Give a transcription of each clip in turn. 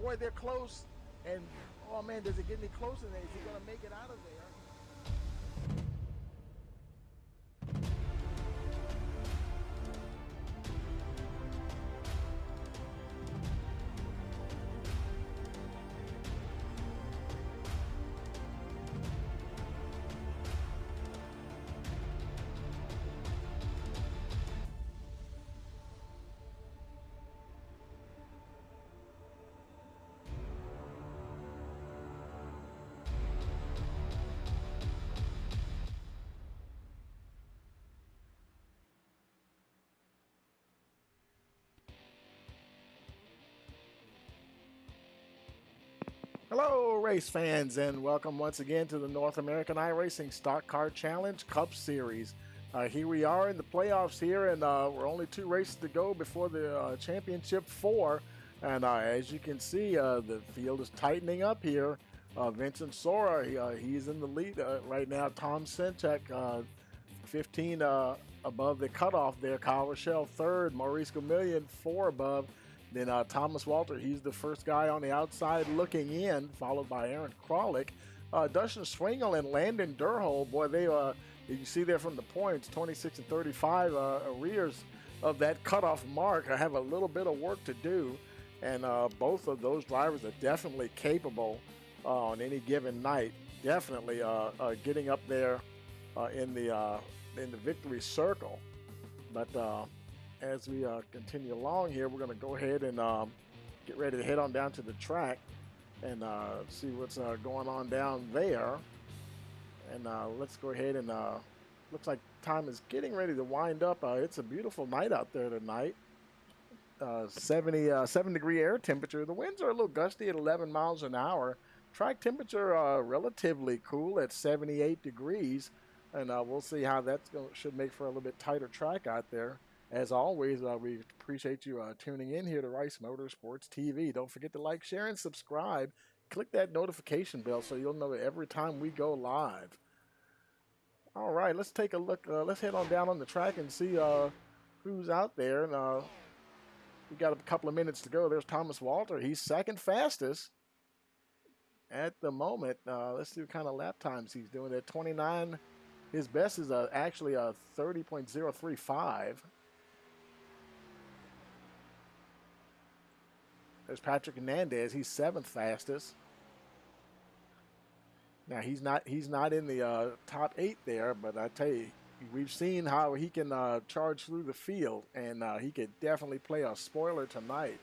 boy, they're close. And, oh, man, does it get any closer than that? Is he going to make it out of there? Hello, race fans, and welcome once again to the North American iRacing Stock Car Challenge Cup Series. Here we are in the playoffs here, and we're only 2 races to go before the Championship 4. And as you can see, the field is tightening up here. Vincent Sora, he's in the lead right now. Tom Senchek, 15 above the cutoff there. Kyle Rochelle, 3rd. Maurice Gamillion, 4 above. Then Thomas Walter, he's the first guy on the outside looking in, followed by Aaron Kralik. Dustin Swingle and Landon Durhol, boy, they you see there from the points, 26 and 35 arrears of that cutoff mark. I have a little bit of work to do, and both of those drivers are definitely capable on any given night. Definitely getting up there in the victory circle, but. As we continue along here, we're going to go ahead and get ready to head on down to the track and see what's going on down there. And let's go ahead and looks like time is getting ready to wind up. It's a beautiful night out there tonight. 7-degree air temperature. The winds are a little gusty at 11 miles an hour. Track temperature relatively cool at 78 degrees. And we'll see how that should make for a little bit tighter track out there. As always, we appreciate you tuning in here to Rice Motorsports TV. Don't forget to like, share, and subscribe. Click that notification bell so you'll know every time we go live. All right, let's take a look. Let's head on down on the track and see who's out there. And we got a couple of minutes to go. There's Thomas Walter. He's 2nd fastest at the moment. Let's see what kind of lap times he's doing at 29. His best is actually a 30.035. There's Patrick Hernandez. He's 7th fastest. Now he's not in the top 8 there, but I tell you, we've seen how he can charge through the field, and he could definitely play a spoiler tonight.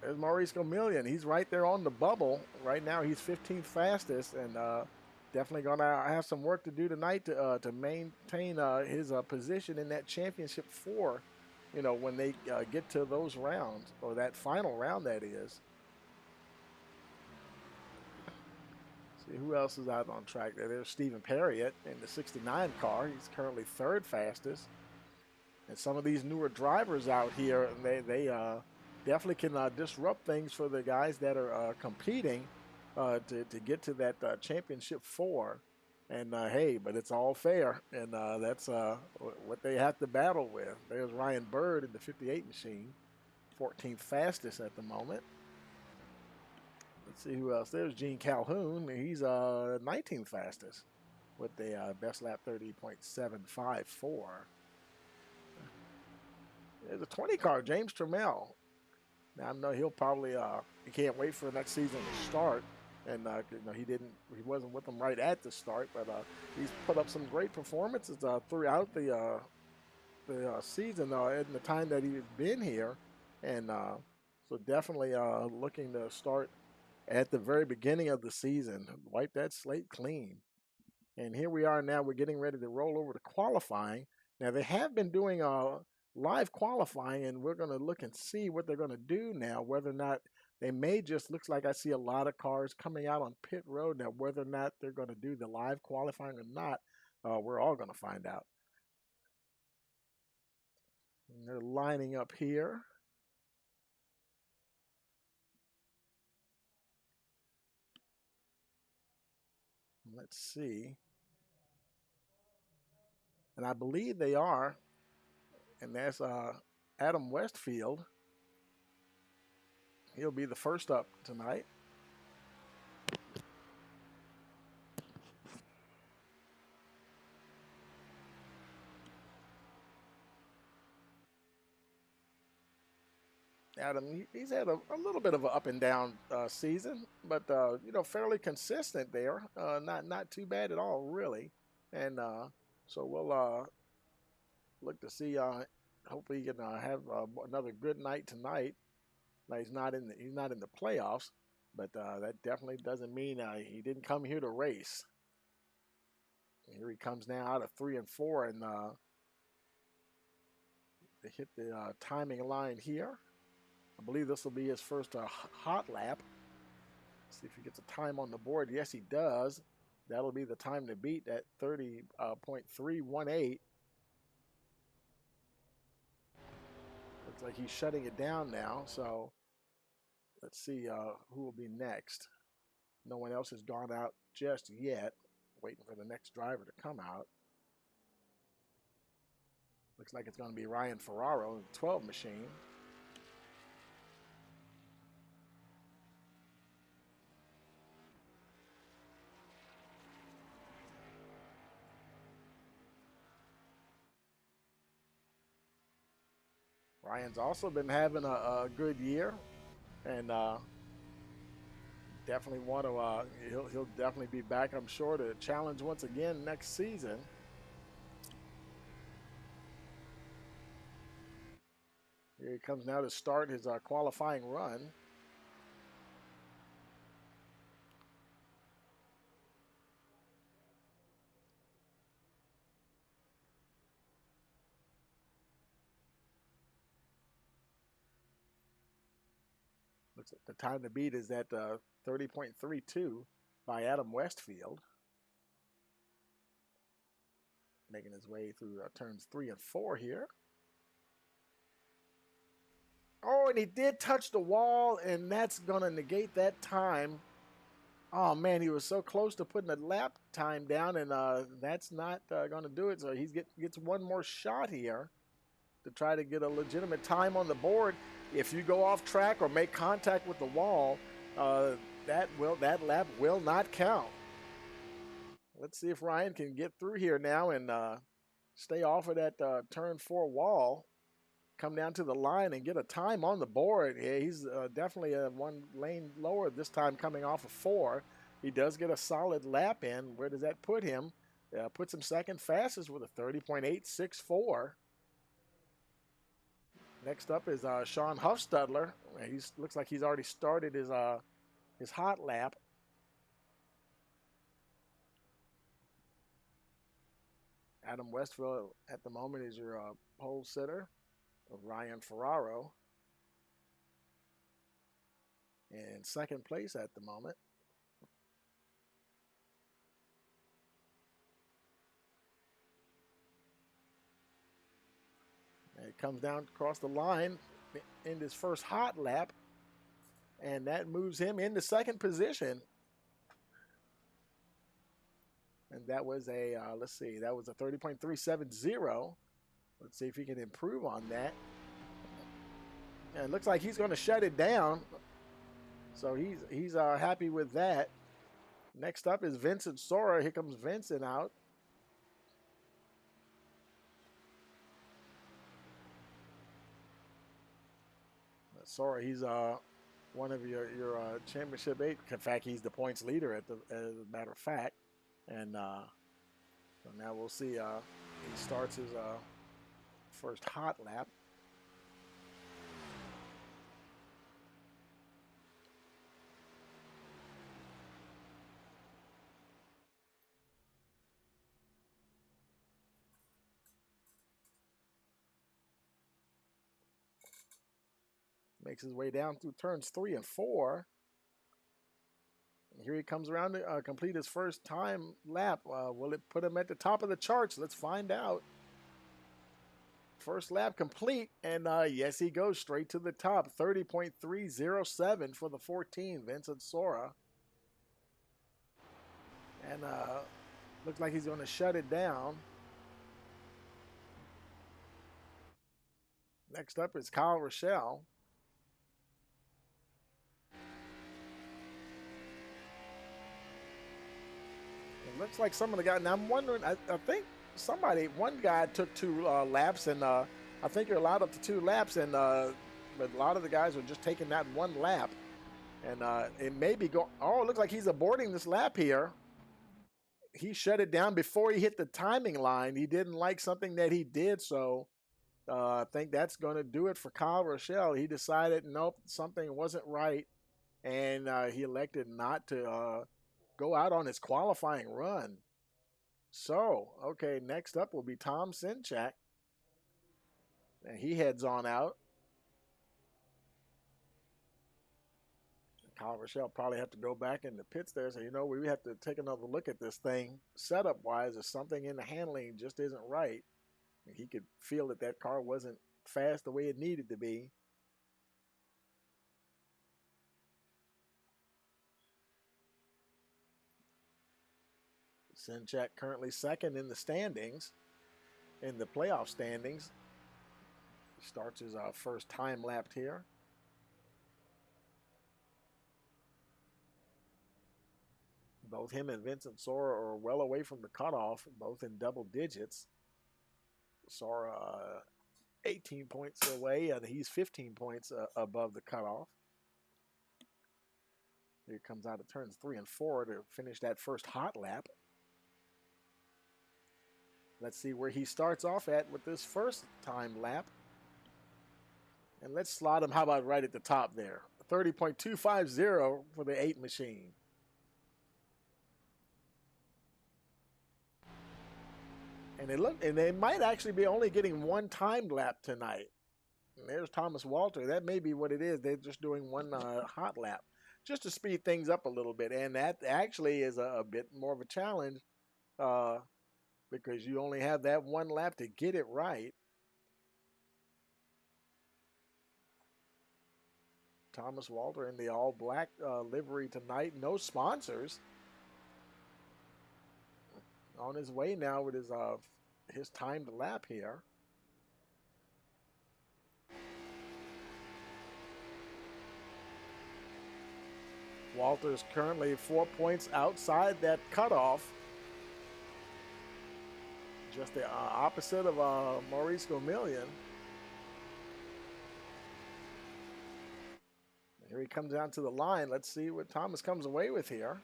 There's Maurice Gamillion. He's right there on the bubble. Right now he's 15th fastest, and definitely going to have some work to do tonight to maintain his position in that championship 4. You know, when they get to those rounds, or that final round, that is. See who else is out on track there. There's Stephen Perriott in the 69 car. He's currently 3rd fastest. And some of these newer drivers out here, they definitely can disrupt things for the guys that are competing to get to that championship 4. And, hey, but it's all fair, and that's what they have to battle with. There's Ryan Bird in the 58 machine, 14th fastest at the moment. Let's see who else. There's Gene Calhoun. He's 19th fastest with the best lap 30.754. There's a 20 car, James Trammell. Now, I know he'll probably he can't wait for next season to start. And you know, he wasn't with them right at the start, but he's put up some great performances throughout the season in the time that he's been here, and so definitely looking to start at the very beginning of the season, wipe that slate clean. And here we are now. We're getting ready to roll over to qualifying. Now they have been doing live qualifying, and we're going to look and see what they're going to do now, whether or not. They may just, looks like I see a lot of cars coming out on pit road. Now, whether or not they're going to do the live qualifying or not, we're all going to find out. And they're lining up here. Let's see. And I believe they are. And that's Adam Westfield. He'll be the first up tonight. Adam, he's had a little bit of an up and down season, but you know, fairly consistent there. Not too bad at all, really. And so we'll look to see. Hopefully, he can have another good night tonight. Now he's not in the playoffs, but that definitely doesn't mean he didn't come here to race. Here he comes now out of 3 and 4, and to hit the timing line here. I believe this will be his first hot lap. Let's see if he gets a time on the board. Yes, he does. That'll be the time to beat at 30.318. Looks like he's shutting it down now. So let's see who will be next. No one else has gone out just yet. Waiting for the next driver to come out. Looks like it's going to be Ryan Ferraro, the 12 machine. Ryan's also been having a good year, and definitely want to. He'll definitely be back, I'm sure, to challenge once again next season. Here he comes now to start his qualifying run. Looks like the time to beat is at 30.32 by Adam Westfield. Making his way through turns 3 and 4 here. Oh, and he did touch the wall, and that's going to negate that time. Oh, man, he was so close to putting a lap time down, and that's not going to do it. So he gets one more shot here to try to get a legitimate time on the board. If you go off track or make contact with the wall, that lap will not count. Let's see if Ryan can get through here now and stay off of that turn 4 wall. Come down to the line and get a time on the board. Yeah, he's definitely one lane lower this time, coming off of 4. He does get a solid lap in. Where does that put him? Puts him second fastest with a 30.864. Next up is Sean Huffstudler. He looks like he's already started his hot lap. Adam Westfield at the moment is your pole sitter of Ryan Ferraro. In second place at the moment. And it comes down across the line in his first hot lap, and that moves him into second position. And that was a, let's see, that was a 30.370. Let's see if he can improve on that. And it looks like he's going to shut it down. So he's happy with that. Next up is Vincent Sora. Here comes Vincent out. Sora, he's one of your championship 8. In fact, he's the points leader as a matter of fact. And so now we'll see. He starts his first hot lap. Makes his way down through turns 3 and 4. And here he comes around to complete his first time lap. Will it put him at the top of the charts? Let's find out. First lap complete, and yes, he goes straight to the top. 30.307 for the 14, Vincent Sora. And looks like he's going to shut it down. Next up is Kyle Rochelle. It looks like some of the guys. Now I'm wondering. I think one guy took 2 laps, and I think you're allowed up to 2 laps, and but a lot of the guys are just taking that 1 lap, and it may be going. Oh, it looks like he's aborting this lap here. He shut it down before he hit the timing line. He didn't like something that he did, so I think that's going to do it for Kyle Rochelle. He decided, nope, something wasn't right, and he elected not to go out on his qualifying run. So, okay, next up will be Tom Sinchak, and he heads on out. Kyle Rochelle probably have to go back in the pits there. So, we have to take another look at this thing. Setup-wise, if something in the handling just isn't right, he could feel that car wasn't fast the way it needed to be. Sinchak currently second in the standings, in the playoff standings. Starts his first time lap here. Both him and Vincent Sora are well away from the cutoff, both in double digits. Sora 18 points away, and he's 15 points above the cutoff. Here comes out of turns 3 and 4 to finish that first hot lap. Let's see where he starts off at with this first time lap. And let's slot him, how about right at the top there? 30.250 for the 8 machine. And they might actually be only getting 1 timed lap tonight. And there's Thomas Walter. That may be what it is. They're just doing 1 hot lap just to speed things up a little bit. And that actually is a bit more of a challenge because you only have that 1 lap to get it right. Thomas Walter in the all-black livery tonight. No sponsors. On his way now with his timed lap here. Walter's currently 4 points outside that cutoff. Just the opposite of Maurice Gomillion. Here he comes down to the line. Let's see what Thomas comes away with here.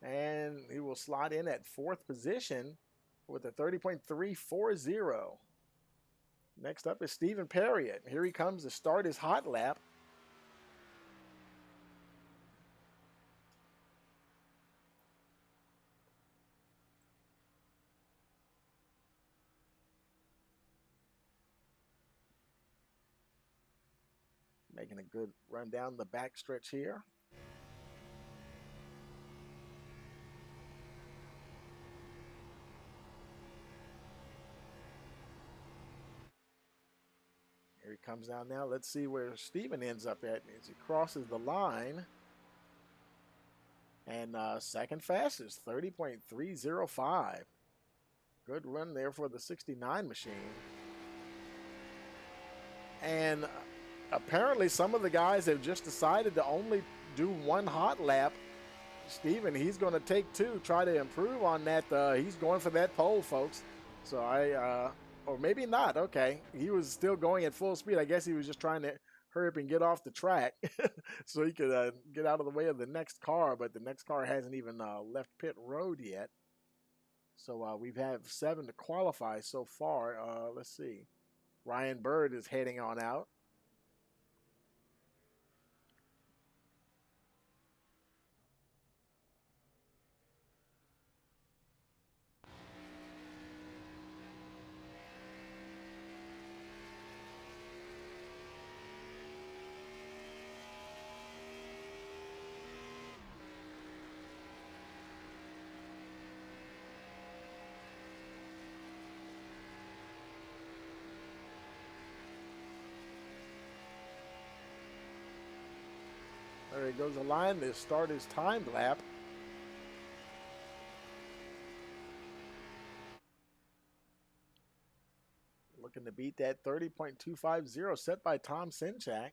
And he will slot in at 4th position with a 30.340. Next up is Stephen Perriott. Here he comes to start his hot lap. Making a good run down the back stretch here. Here he comes down now. Let's see where Steven ends up at as he crosses the line. And second fastest, 30.305. Good run there for the 69 machine. And apparently some of the guys have just decided to only do 1 hot lap. Steven, he's going to take 2, try to improve on that. He's going for that pole, folks. So or maybe not. Okay. He was still going at full speed. I guess he was just trying to hurry up and get off the track so he could get out of the way of the next car. But the next car hasn't even left pit road yet. So we've had 7 to qualify so far. Let's see. Ryan Bird is heading on out. There he goes the line to start his timed lap. Looking to beat that 30.250 set by Tom Sinchak.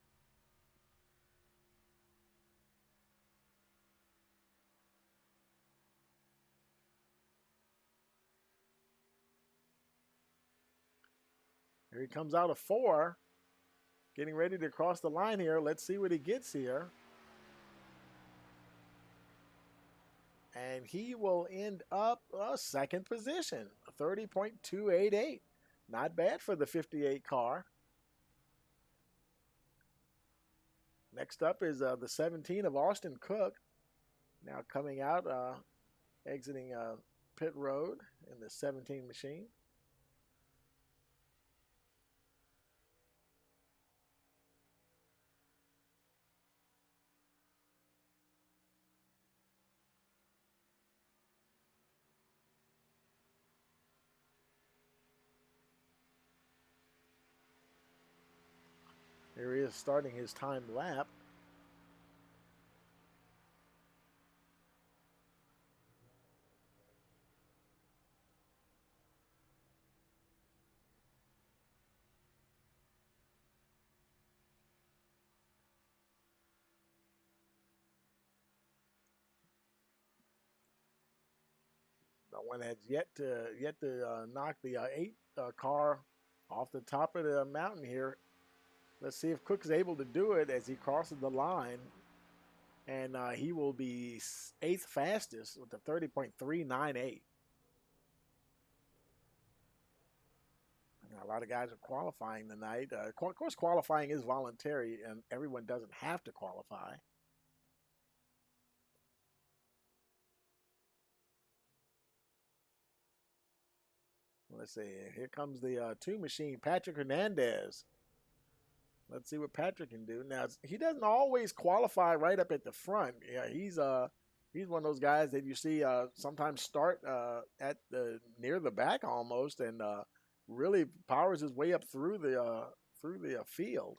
Here he comes out of 4. Getting ready to cross the line here. Let's see what he gets here. And he will end up second position, 30.288. Not bad for the 58 car. Next up is the 17 of Austin Cook. Now coming out, exiting pit road in the 17 machine. Here he is starting his time lap. No one has yet to knock the 8 car off the top of the mountain here. Let's see if Cook is able to do it as he crosses the line. And he will be 8th fastest with a 30.398. A lot of guys are qualifying tonight. Of course, qualifying is voluntary, and everyone doesn't have to qualify. Let's see. Here comes the 2 machine, Patrick Hernandez. Let's see what Patrick can do. Now, he doesn't always qualify right up at the front. Yeah, he's one of those guys that you see sometimes start at the near the back almost, and really powers his way up through the field.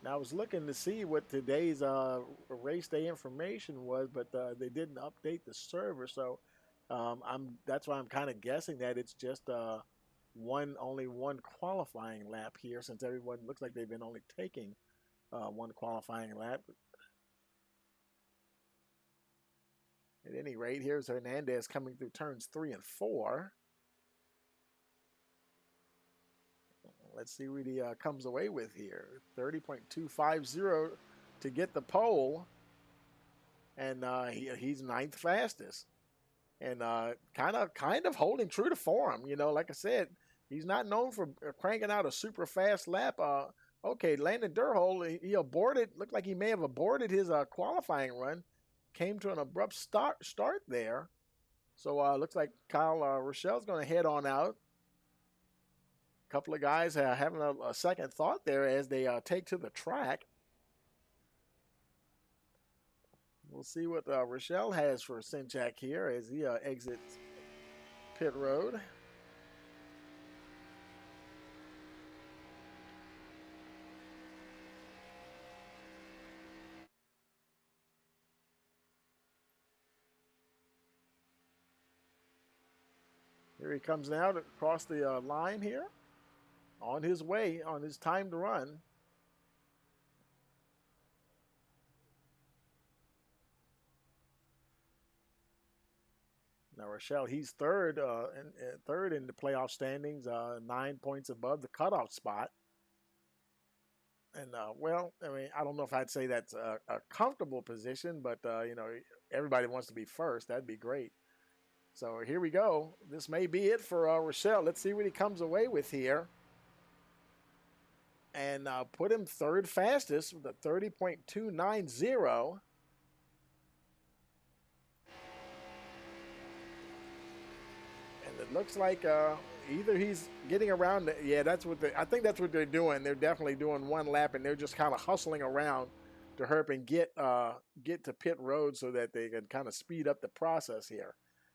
Now, I was looking to see what today's race day information was, but they didn't update the server, so that's why I'm kind of guessing that it's just only one qualifying lap here, since everyone looks like they've been only taking one qualifying lap. At any rate, here's Hernandez coming through turns 3 and 4. Let's see what he comes away with here. 30.250 to get the pole. And he's 9th fastest. And kind of holding true to form. You know, like I said, he's not known for cranking out a super fast lap. Okay, Landon Durhol, he aborted. Looked like he may have aborted his qualifying run. Came to an abrupt start there. So looks like Kyle Rochelle's going to head on out. A couple of guys having a second thought there as they take to the track. We'll see what Rochelle has for Sinchak here as he exits pit road. Here he comes now to cross the line here. On his way, on his timed run. Now Rochelle, he's third in the playoff standings, 9 points above the cutoff spot. And well, I mean, I don't know if I'd say that's a comfortable position, but you know, everybody wants to be first. That'd be great. So here we go. This may be it for Rochelle. Let's see what he comes away with here. And put him 3rd fastest with a 30.290. And it looks like either he's getting around. Yeah, I think that's what they're doing. They're definitely doing one lap, and they're just kind of hustling around to hurry and get to pit road so that they can kind of speed up the process here.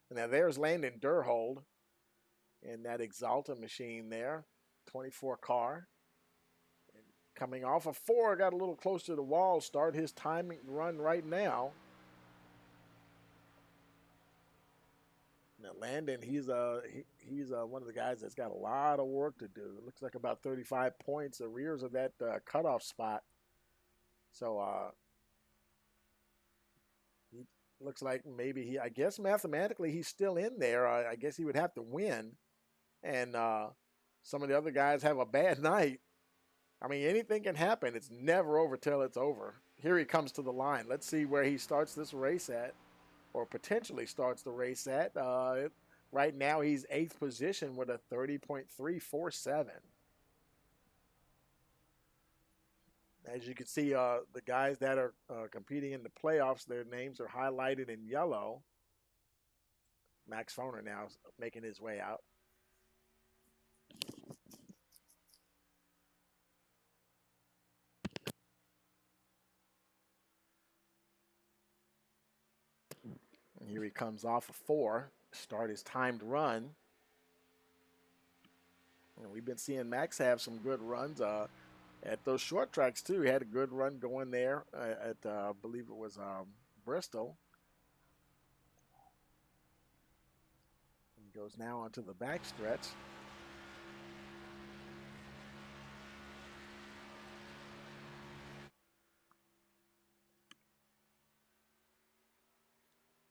And now there's Landon Durhold in that Exalta machine there, 24 car. Coming off of 4, got a little close to the wall. Start his timing run right now. Now Landon, he's one of the guys that's got a lot of work to do. It looks like about 35 points arrears of that cutoff spot. So He looks like maybe I guess mathematically he's still in there. I guess he would have to win. And some of the other guys have a bad night. I mean, anything can happen. It's never over till it's over. Here he comes to the line. Let's see where he starts this race at, or potentially starts the race at. Right now, he's 8th position with a 30.347. As you can see, the guys that are competing in the playoffs, their names are highlighted in yellow. Max Foner now is making his way out. And here he comes off of 4, start his timed run. And we've been seeing Max have some good runs at those short tracks too. He had a good run going there at I believe it was Bristol. He goes now onto the backstretch.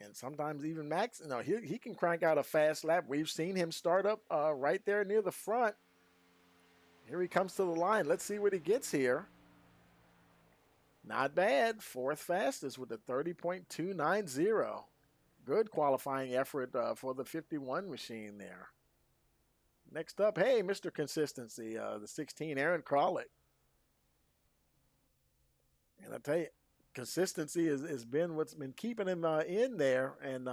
And sometimes even Max, he can crank out a fast lap. We've seen him start up right there near the front. Here he comes to the line. Let's see what he gets here. Not bad. 4th fastest with a 30.290. Good qualifying effort for the 51 machine there. Next up, hey, Mr. Consistency, the 16, Aaron Crawley. And I tell you, consistency has been what's been keeping him in there. And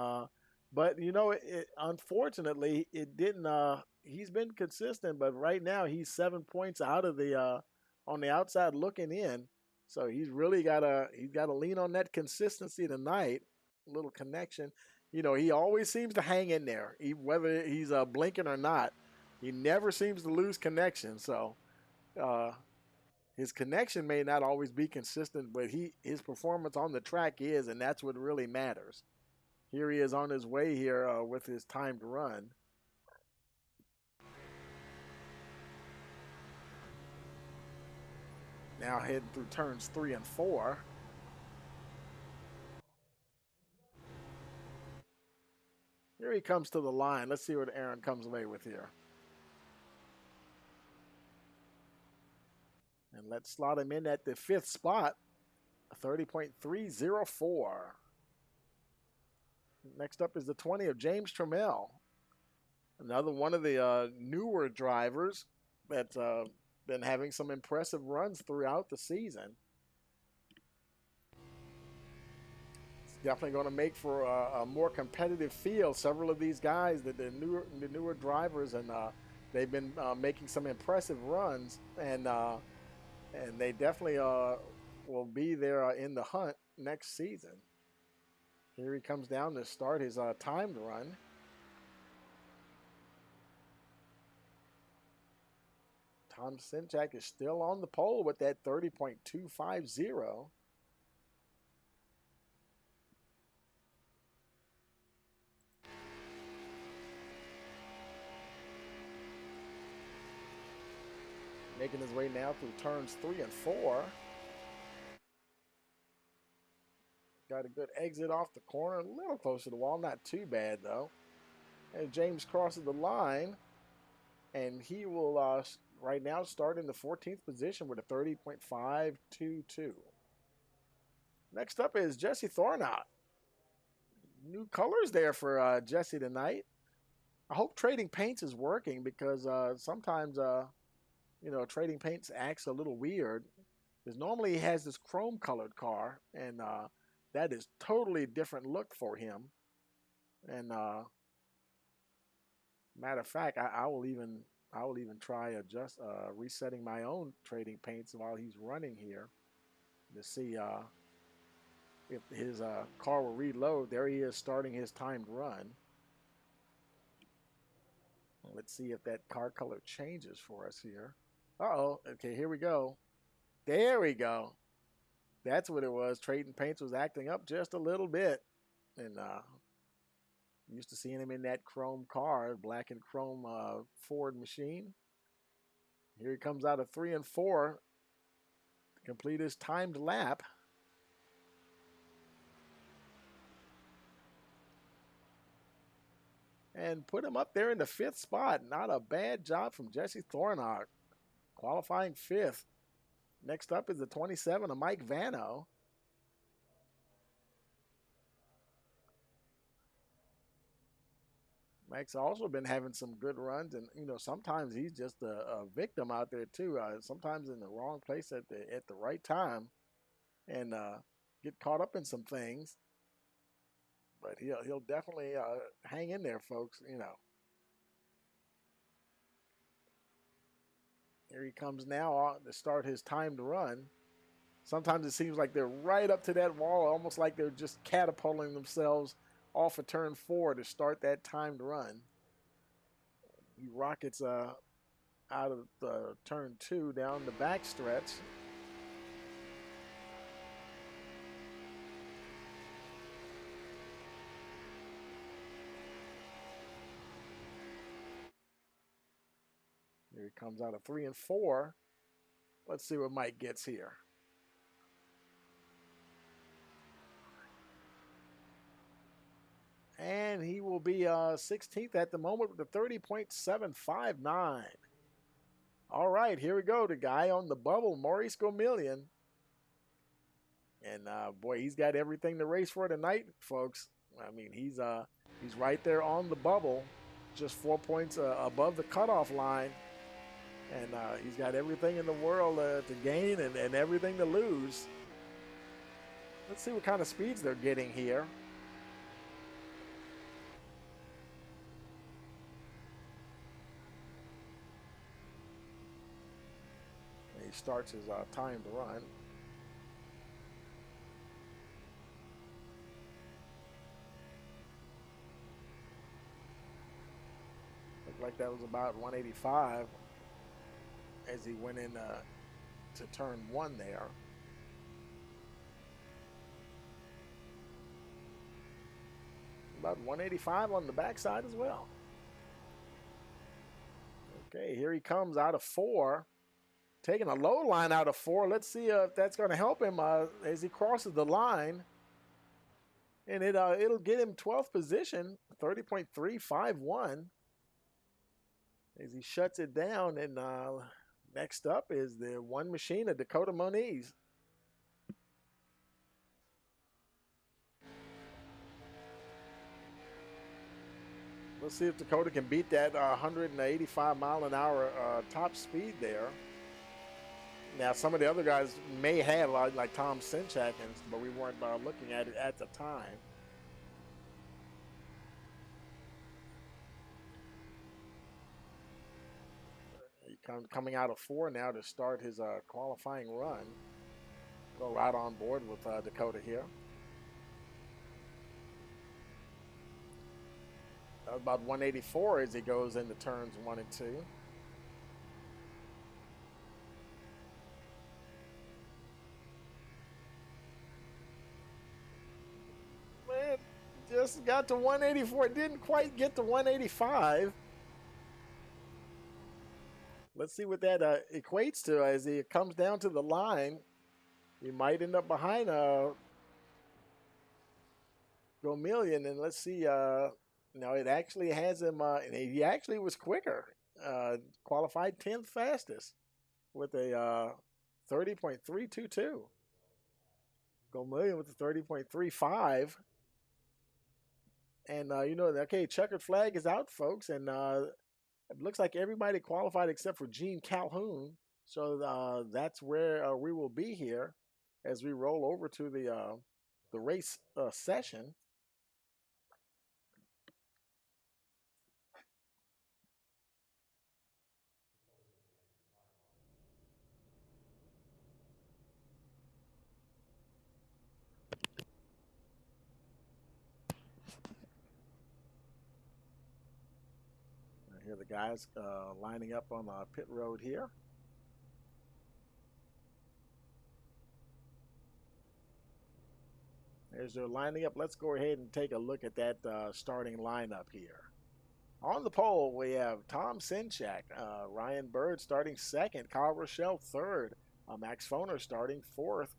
but unfortunately, it didn't. He's been consistent, but right now he's 7 points out of the on the outside looking in. So he's got to lean on that consistency tonight. A little connection. He always seems to hang in there, whether he's blinking or not. He never seems to lose connection. So his connection may not always be consistent, but his performance on the track is, and that's what really matters. Here he is on his way here with his timed run. Now heading through turns 3 and 4. Here he comes to the line. Let's see what Aaron comes away with here. And let's slot him in at the 5th spot, 30.304. Next up is the 20 of James Trammell. Another one of the newer drivers that's been having some impressive runs throughout the season. It's definitely going to make for a more competitive field. Several of these guys, the newer drivers, and they've been making some impressive runs, and they definitely will be there in the hunt next season. Here he comes down to start his timed run. Tom Sinchak is still on the pole with that 30.250. Making his way now through turns 3 and 4. Got a good exit off the corner, a little close to the wall, not too bad though. And James crosses the line, and he will right now start in the 14th position with a 30.522. Next up is Jesse Thornott. New colors there for Jesse tonight. I hope Trading Paints is working, because sometimes Trading Paints acts a little weird. Because normally he has this chrome colored car, and that is totally different look for him. And matter of fact, I will even try resetting my own Trading Paints while he's running here to see if his car will reload. There he is starting his timed run. Let's see if that car color changes for us here. Uh-oh. Okay, here we go. There we go. That's what it was. Trading Paints was acting up just a little bit. And used to seeing him in that chrome car, black and chrome Ford machine. Here he comes out of 3 and 4 to complete his timed lap. and put him up there in the 5th spot. Not a bad job from Jesse Thornock, qualifying 5th. Next up is the 27 of Mike Vano. Mike's also been having some good runs, and sometimes he's just a victim out there too. Sometimes in the wrong place at the right time, and get caught up in some things. But he'll definitely hang in there, folks. Here he comes now to start his timed run. Sometimes it seems like they're right up to that wall, almost like they're just catapulting themselves off of turn 4 to start that timed run. He rockets out of the turn 2 down the back stretch. Here he comes out of 3 and 4. Let's see what Mike gets here. And he will be 16th at the moment with a 30.759. All right, here we go. The guy on the bubble, Maurice Gomillion. And boy, he's got everything to race for tonight, folks. I mean, he's right there on the bubble, just 4 points above the cutoff line. And he's got everything in the world to gain and everything to lose. Let's see what kind of speeds they're getting here. He starts his timed run. Looked like that was about 185 as he went in to turn 1 there. About 185 on the backside as well. Okay, here he comes out of 4. Taking a low line out of 4. Let's see if that's going to help him as he crosses the line. And it'll get him 12th position, 30.351. As he shuts it down. And next up is the one machine of Dakota Moniz. Let's see if Dakota can beat that 185 mile an hour top speed there. Now, some of the other guys may have, like Tom Sinchak, but we weren't looking at it at the time. He coming out of 4 now to start his qualifying run. Go right on board with Dakota here. About 184 as he goes into turns 1 and 2. Man, just got to 184. Didn't quite get to 185. Let's see what that equates to as he comes down to the line. He might end up behind Gomillion, and let's see. No, it actually has him. And he actually was quicker. Qualified 10th fastest with a 30.322. Gomillion with a 30.35. And okay, checkered flag is out, folks, and it looks like everybody qualified except for Gene Calhoun. So that's where we will be here as we roll over to the race session. Here the guys lining up on the pit road here. As they're lining up, let's go ahead and take a look at that starting lineup here. On the pole, we have Tom Sinchak, Ryan Bird starting 2nd, Kyle Rochelle 3rd, Max Foner starting 4th.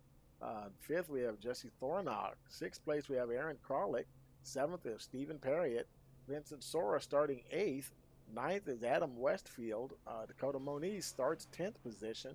5th, we have Jesse Thornock. 6th place, we have Aaron Kralik. 7th, we have Stephen Perriott. Vincent Sora starting 8th. 9th is Adam Westfield. Dakota Moniz starts 10th position.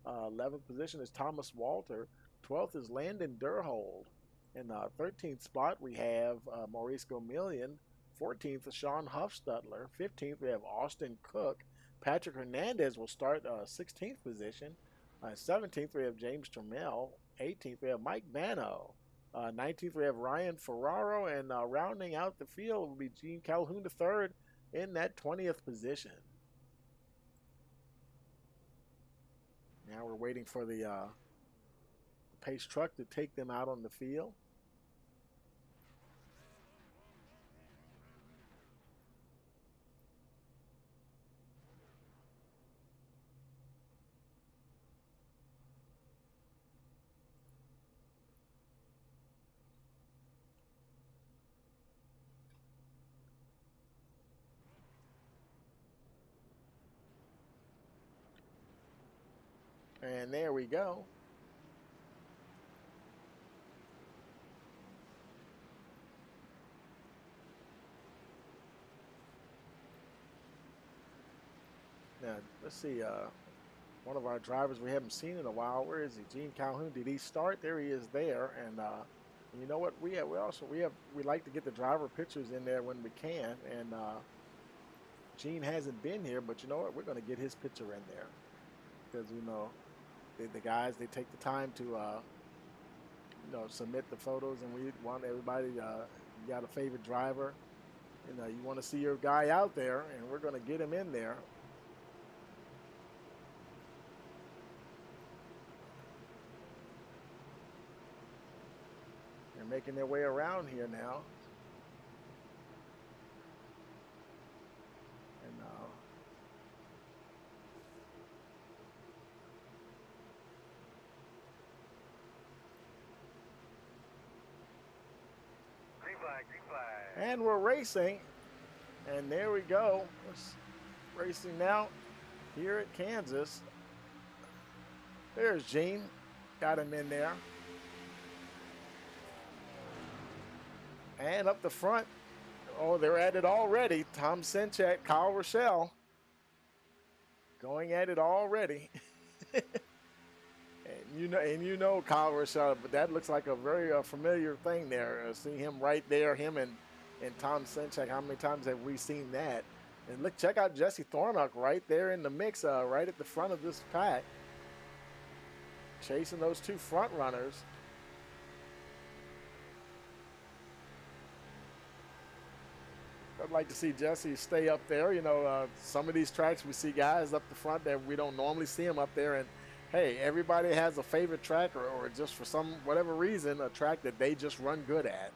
11th position is Thomas Walter. 12th is Landon Durhold. In the 13th spot, we have Maurice Gomillion. 14th is Sean Huffstutler. 15th, we have Austin Cook. Patrick Hernandez will start 16th position. 17th, we have James Trammell. 18th, we have Mike Bano. 19th, we have Ryan Ferraro. And rounding out the field will be Gene Calhoun III in that 20th position. Now we're waiting for the pace truck to take them out on the field. And there we go. Now, let's see. One of our drivers we haven't seen in a while. Where is he? Gene Calhoun. Did he start? There he is there. And you know what? We like to get the driver pictures in there when we can. And Gene hasn't been here, but you know what? We're going to get his picture in there because you know the guys, they take the time to submit the photos, and we want everybody. You got a favorite driver, you want to see your guy out there, and we're going to get him in there. They're making their way around here now. And green flag, green flag. and we're racing. And there we go. We're racing now here at Kansas. There's Gene. Got him in there. And up the front, oh, they're at it already. Tom Senchak, Kyle Rochelle, going at it already. and you know Kyle Rochelle, but that looks like a very familiar thing there. See him right there, him and Tom Senchak. How many times have we seen that? And look, check out Jesse Thornock right there in the mix, right at the front of this pack, chasing those two front runners. I'd like to see Jesse stay up there. Some of these tracks we see guys up the front that we don't normally see them up there. And hey, everybody has a favorite track or just for whatever reason, a track that they just run good at.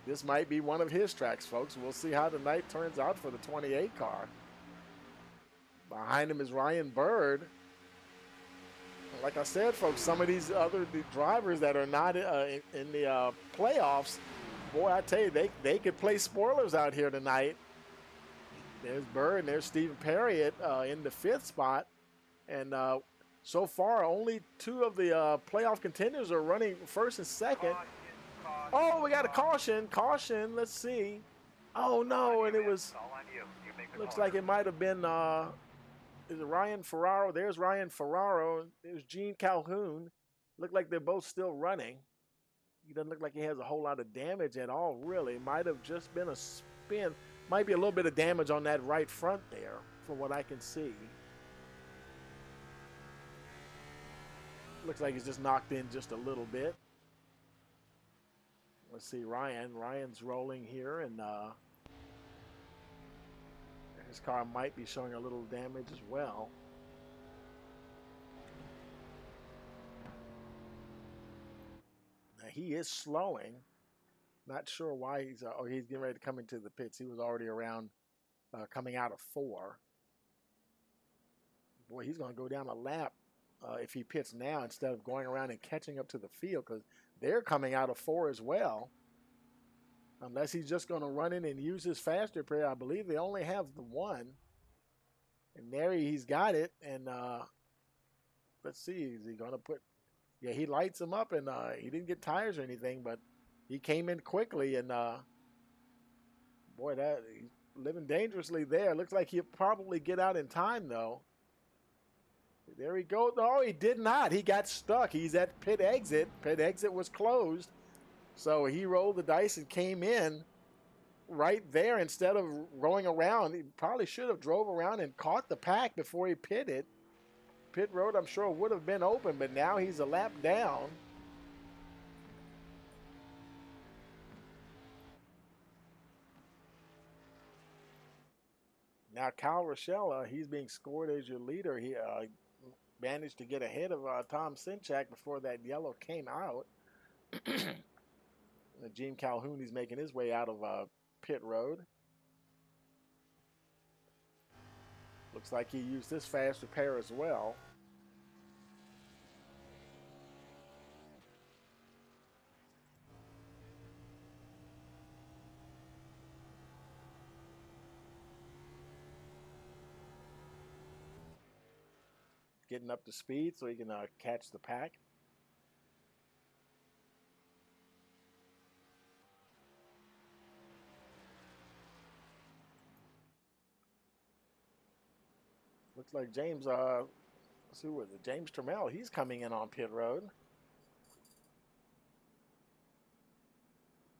This might be one of his tracks, folks. We'll see how the night turns out for the 28 car. Behind him is Ryan Bird. Like I said, folks, some of these other drivers that are not in the playoffs, boy, I tell you, they could play spoilers out here tonight. There's Bird and there's Stephen Perriott in the 5th spot. And so far, only 2 of the playoff contenders are running 1st and 2nd. Oh, we got a caution. Caution, let's see. Oh, no, and it was, looks like it might have been, is it Ryan Ferraro? There's Ryan Ferraro. There's Gene Calhoun. Look like they're both still running. He doesn't look like he has a whole lot of damage at all, really. Might have just been a spin. Might be a little bit of damage on that right front there, from what I can see. Looks like he's just knocked in just a little bit. Let's see, Ryan. Ryan's rolling here, and his car might be showing a little damage as well. He is slowing. Not sure why he's getting ready to come into the pits. He was already around coming out of 4. Boy, he's going to go down a lap if he pits now instead of going around and catching up to the field, because they're coming out of 4 as well. Unless he's just going to run in and use his faster pair. I believe they only have the 1. And there he's got it. And let's see, is he going to put... Yeah, he lights him up, and he didn't get tires or anything, but he came in quickly, and Boy, that he's living dangerously there. Looks like he'll probably get out in time, though. There he goes. No, he did not. He got stuck. He's at pit exit. Pit exit was closed. So he rolled the dice and came in right there instead of rolling around. He probably should have drove around and caught the pack before he pitted. Pit road, I'm sure, would have been open, but now he's a lap down. Now Kyle Rochelle, he's being scored as your leader. He managed to get ahead of Tom Sinchak before that yellow came out. Gene Calhoun, he's making his way out of pit road. Looks like he used this fast repair as well. Getting up to speed so he can catch the pack. Looks like James, let's see, who was it? James Trammell, he's coming in on pit road.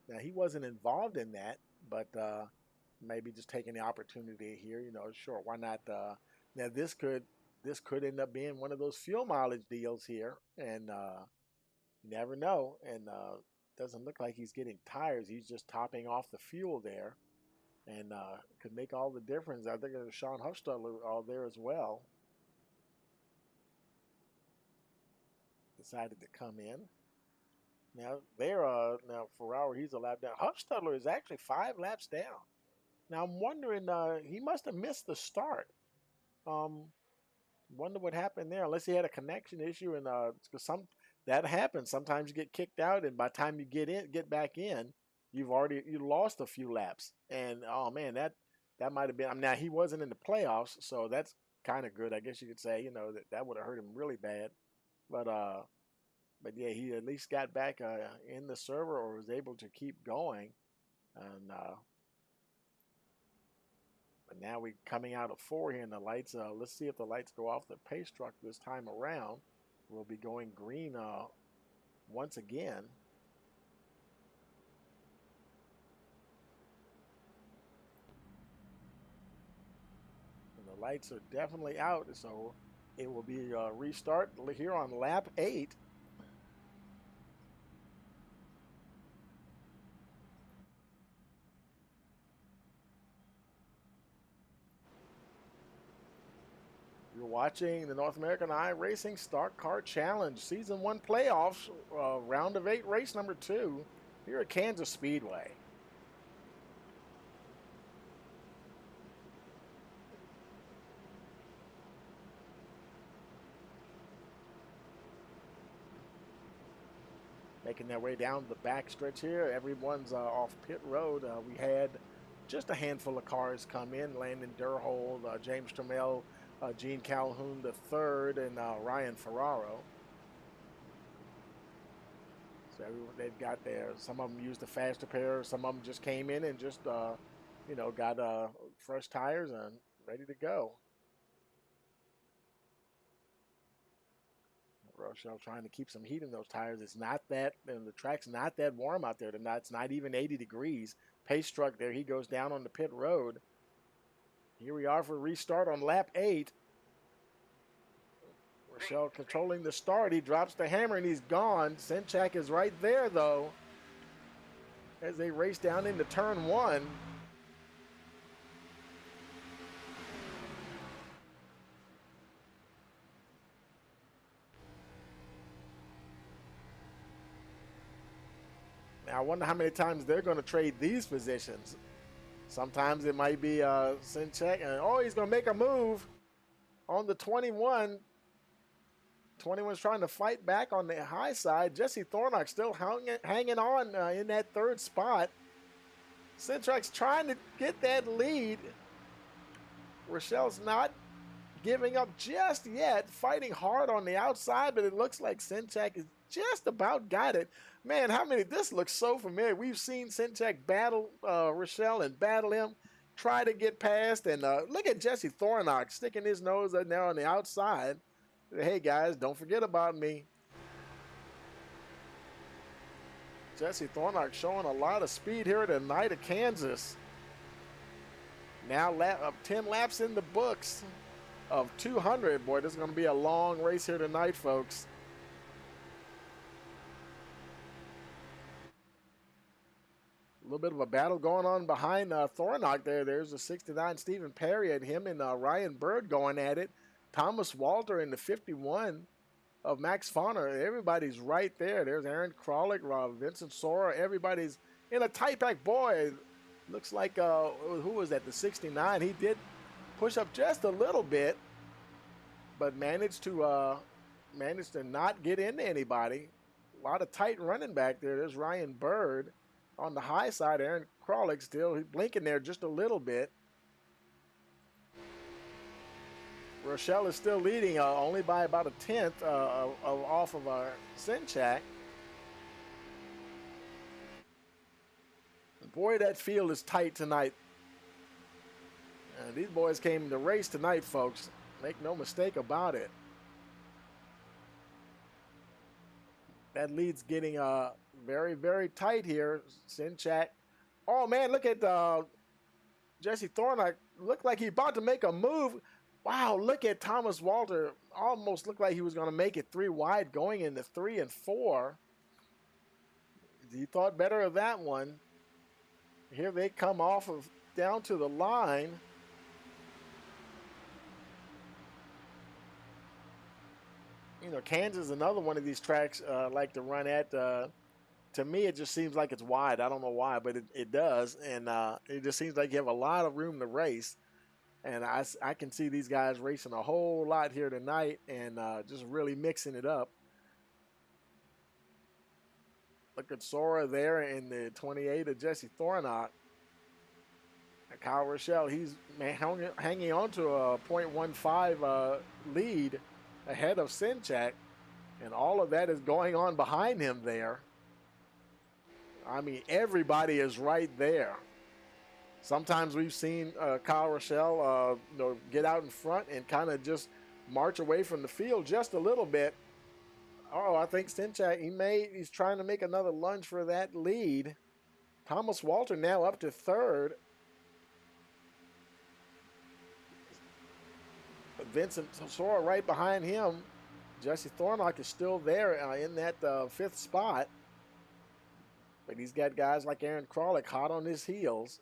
Now, he wasn't involved in that, but maybe just taking the opportunity here, you know, sure, why not? Now, this could end up being one of those fuel mileage deals here, and you never know. And doesn't look like he's getting tires. He's just topping off the fuel there, and could make all the difference. I think there's Sean Huffstutler all there as well. Decided to come in. Now now Ferraro, he's a lap down. Huffstutler is actually 5 laps down. Now I'm wondering, he must have missed the start. Wonder what happened there, unless he had a connection issue, and because that happens. Sometimes you get kicked out, and by the time you get back in, you lost a few laps. And oh man, that might have been. I mean, now he wasn't in the playoffs, so that's kind of good, I guess you could say. You know, that would have hurt him really bad. But yeah, he at least got back in the server, or was able to keep going. And but now we're coming out of 4 here in the lights. Let's see if the lights go off the pace truck this time around. We'll be going green once again. And the lights are definitely out, so it will be a restart here on lap 8. You're watching the North American iRacing Stock Car Challenge Season 1 Playoffs, Round of 8, race number 2, here at Kansas Speedway. Making their way down the back stretch here. Everyone's off pit road. We had just a handful of cars come in. Landon Durhold, James Trammell, Gene Calhoun III, and Ryan Ferraro. So they've got there. Some of them used the fast repair. Some of them just came in and just, you know, got fresh tires and ready to go. Rochelle trying to keep some heat in those tires. It's not that, and the track's not that warm out there. It's not even 80 degrees. Pace truck there. He goes down on the pit road. Here we are for a restart on lap 8. Rochelle controlling the start. He drops the hammer and he's gone. Sinchak is right there though, as they race down into turn 1. Now I wonder how many times they're going to trade these positions. Sometimes it might be Sinchak, and oh, he's going to make a move on the 21. 21's trying to fight back on the high side. Jesse Thornock still hanging on in that 3rd spot. Sinchak's trying to get that lead. Rochelle's not giving up just yet, fighting hard on the outside, but it looks like Sinchak is just about got it. Man, this looks so familiar. We've seen Sinchek battle Rochelle and battle him, try to get past, and look at Jesse Thornock sticking his nose in there on the outside. Hey, guys, don't forget about me. Jesse Thornock showing a lot of speed here tonight at Kansas. Now 10 laps in the books of 200. Boy, this is going to be a long race here tonight, folks. A little bit of a battle going on behind Thornock there. There's the 69 Stephen Perry at him and Ryan Bird going at it. Thomas Walter in the 51 of Max Fauner. Everybody's right there. There's Aaron Krolick, Vincent Sora. Everybody's in a tight pack. Boy, looks like, who was that, the 69? He did push up just a little bit, but managed to not get into anybody. A lot of tight running back there. There's Ryan Bird on the high side. Aaron Krolick still blinking there just a little bit. Rochelle is still leading only by about a tenth off of Sinchak. Boy, that field is tight tonight. These boys came to race tonight, folks. Make no mistake about it. That lead's getting very, very tight here. Sinchak. Oh, man, look at Jesse Thornock. Looked like he about to make a move. Wow, look at Thomas Walter. Almost looked like he was going to make it 3 wide going into 3 and 4. He thought better of that one. Here they come off of down to the line. You know, Kansas is another one of these tracks I like to run at. To me, it just seems like it's wide. I don't know why, but it does. And it just seems like you have a lot of room to race. And I can see these guys racing a whole lot here tonight and just really mixing it up. Look at Sora there in the 28 of Jesse Thornock. Kyle Rochelle, he's hanging on to a .15 lead ahead of Sinchak. And all of that is going on behind him there. I mean, everybody is right there. Sometimes we've seen Kyle Rochelle get out in front and kind of just march away from the field just a little bit. Oh, I think Sinchak, he's trying to make another lunge for that lead. Thomas Walter now up to third. Vincent Sora right behind him. Jesse Thornock is still there in that fifth spot. But he's got guys like Aaron Krolick hot on his heels.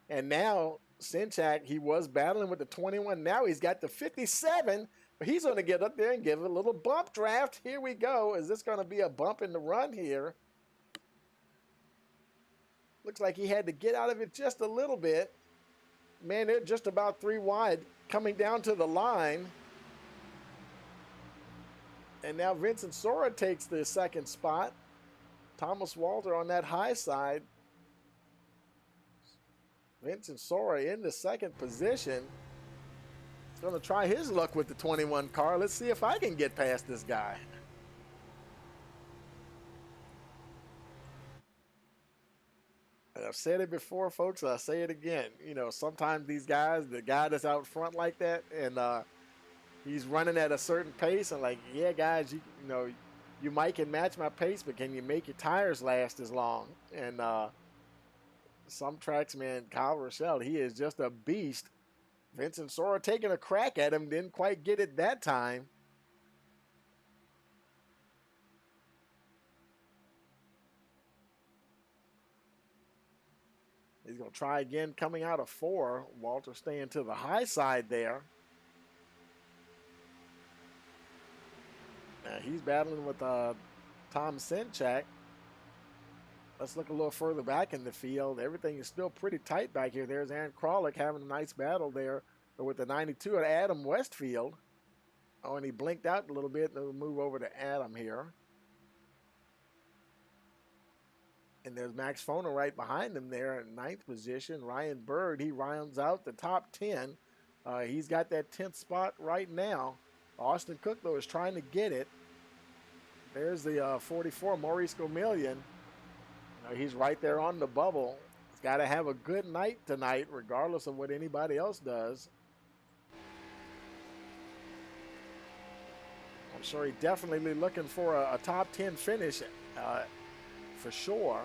And now Sinchak, he was battling with the 21. Now he's got the 57. But he's going to get up there and give it a little bump draft. Here we go. Is this going to be a bump in the run here? Looks like he had to get out of it just a little bit. Man, they're just about 3 wide coming down to the line. And now Vincent Sora takes the second spot. Thomas Walter on that high side. Vincent Sora in the second position. He's going to try his luck with the 21 car. Let's see if I can get past this guy. I've said it before, folks. I'll say it again. You know, sometimes these guys, the guy that's out front like that, and he's running at a certain pace, and like, yeah, guys, you know, you might can match my pace, but can you make your tires last as long? And some tracks, man, Kyle Rochelle, he is just a beast. Vincent Sora taking a crack at him, didn't quite get it that time. He's going to try again coming out of 4. Walter staying to the high side there. Now he's battling with Tom Sinchak. Let's look a little further back in the field. Everything is still pretty tight back here. There's Aaron Krolick having a nice battle there with the 92 at Adam Westfield. Oh, and he blinked out a little bit. We'll move over to Adam here. And there's Max Foner right behind him there in 9th position. Ryan Bird, he rounds out the top 10. He's got that 10th spot right now. Austin Cook, though, is trying to get it. There's the 44, Maurice Gomillion. He's right there on the bubble. He's got to have a good night tonight, regardless of what anybody else does. I'm sure he's definitely looking for a top 10 finish for sure.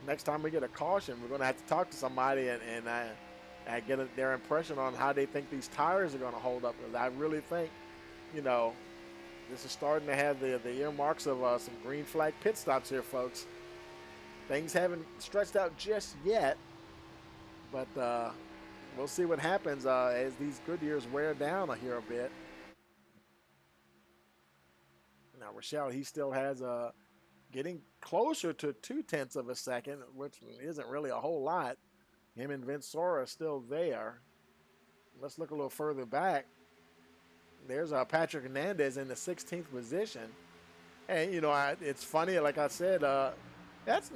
Next time we get a caution, we're going to have to talk to somebody and get their impression on how they think these tires are going to hold up. Because I really think, this is starting to have the earmarks of some green flag pit stops here, folks. Things haven't stretched out just yet, but we'll see what happens as these good years wear down here a bit. Now, Rochelle, he still has getting closer to 0.2 of a second, which isn't really a whole lot. Him and Vince Sora are still there. Let's look a little further back. There's Patrick Hernandez in the 16th position. And, it's funny, like I said, that's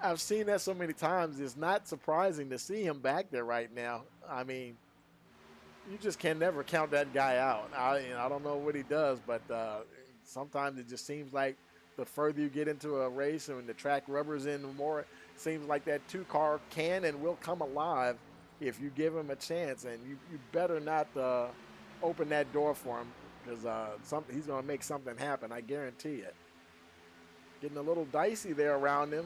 I've seen that so many times. It's not surprising to see him back there right now. I mean, you just can never count that guy out. I don't know what he does, but sometimes it just seems like the further you get into a race and the track rubbers in more, it seems like that 2-car can and will come alive if you give him a chance. And you better not open that door for him, because he's going to make something happen. I guarantee it. Getting a little dicey there around him.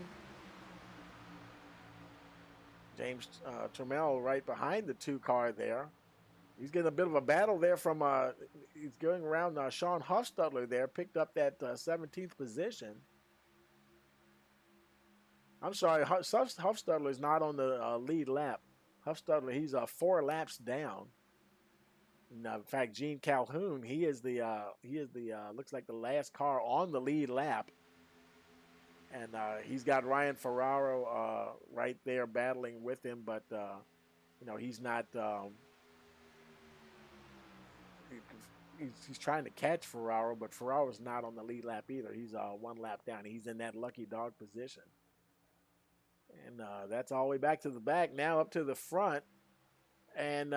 James Trammell right behind the 2-car there. He's getting a bit of a battle there from, he's going around Sean Hofstadler there, picked up that 17th position. I'm sorry, Hofstadler is not on the lead lap. Hofstadler, he's 4 laps down. And, in fact, Gene Calhoun, he is the looks like the last car on the lead lap. And he's got Ryan Ferraro right there battling with him, but he's not. He's trying to catch Ferraro, but Ferraro's not on the lead lap either. He's 1 lap down. He's in that lucky dog position. And that's all the way back to the back. Now up to the front. And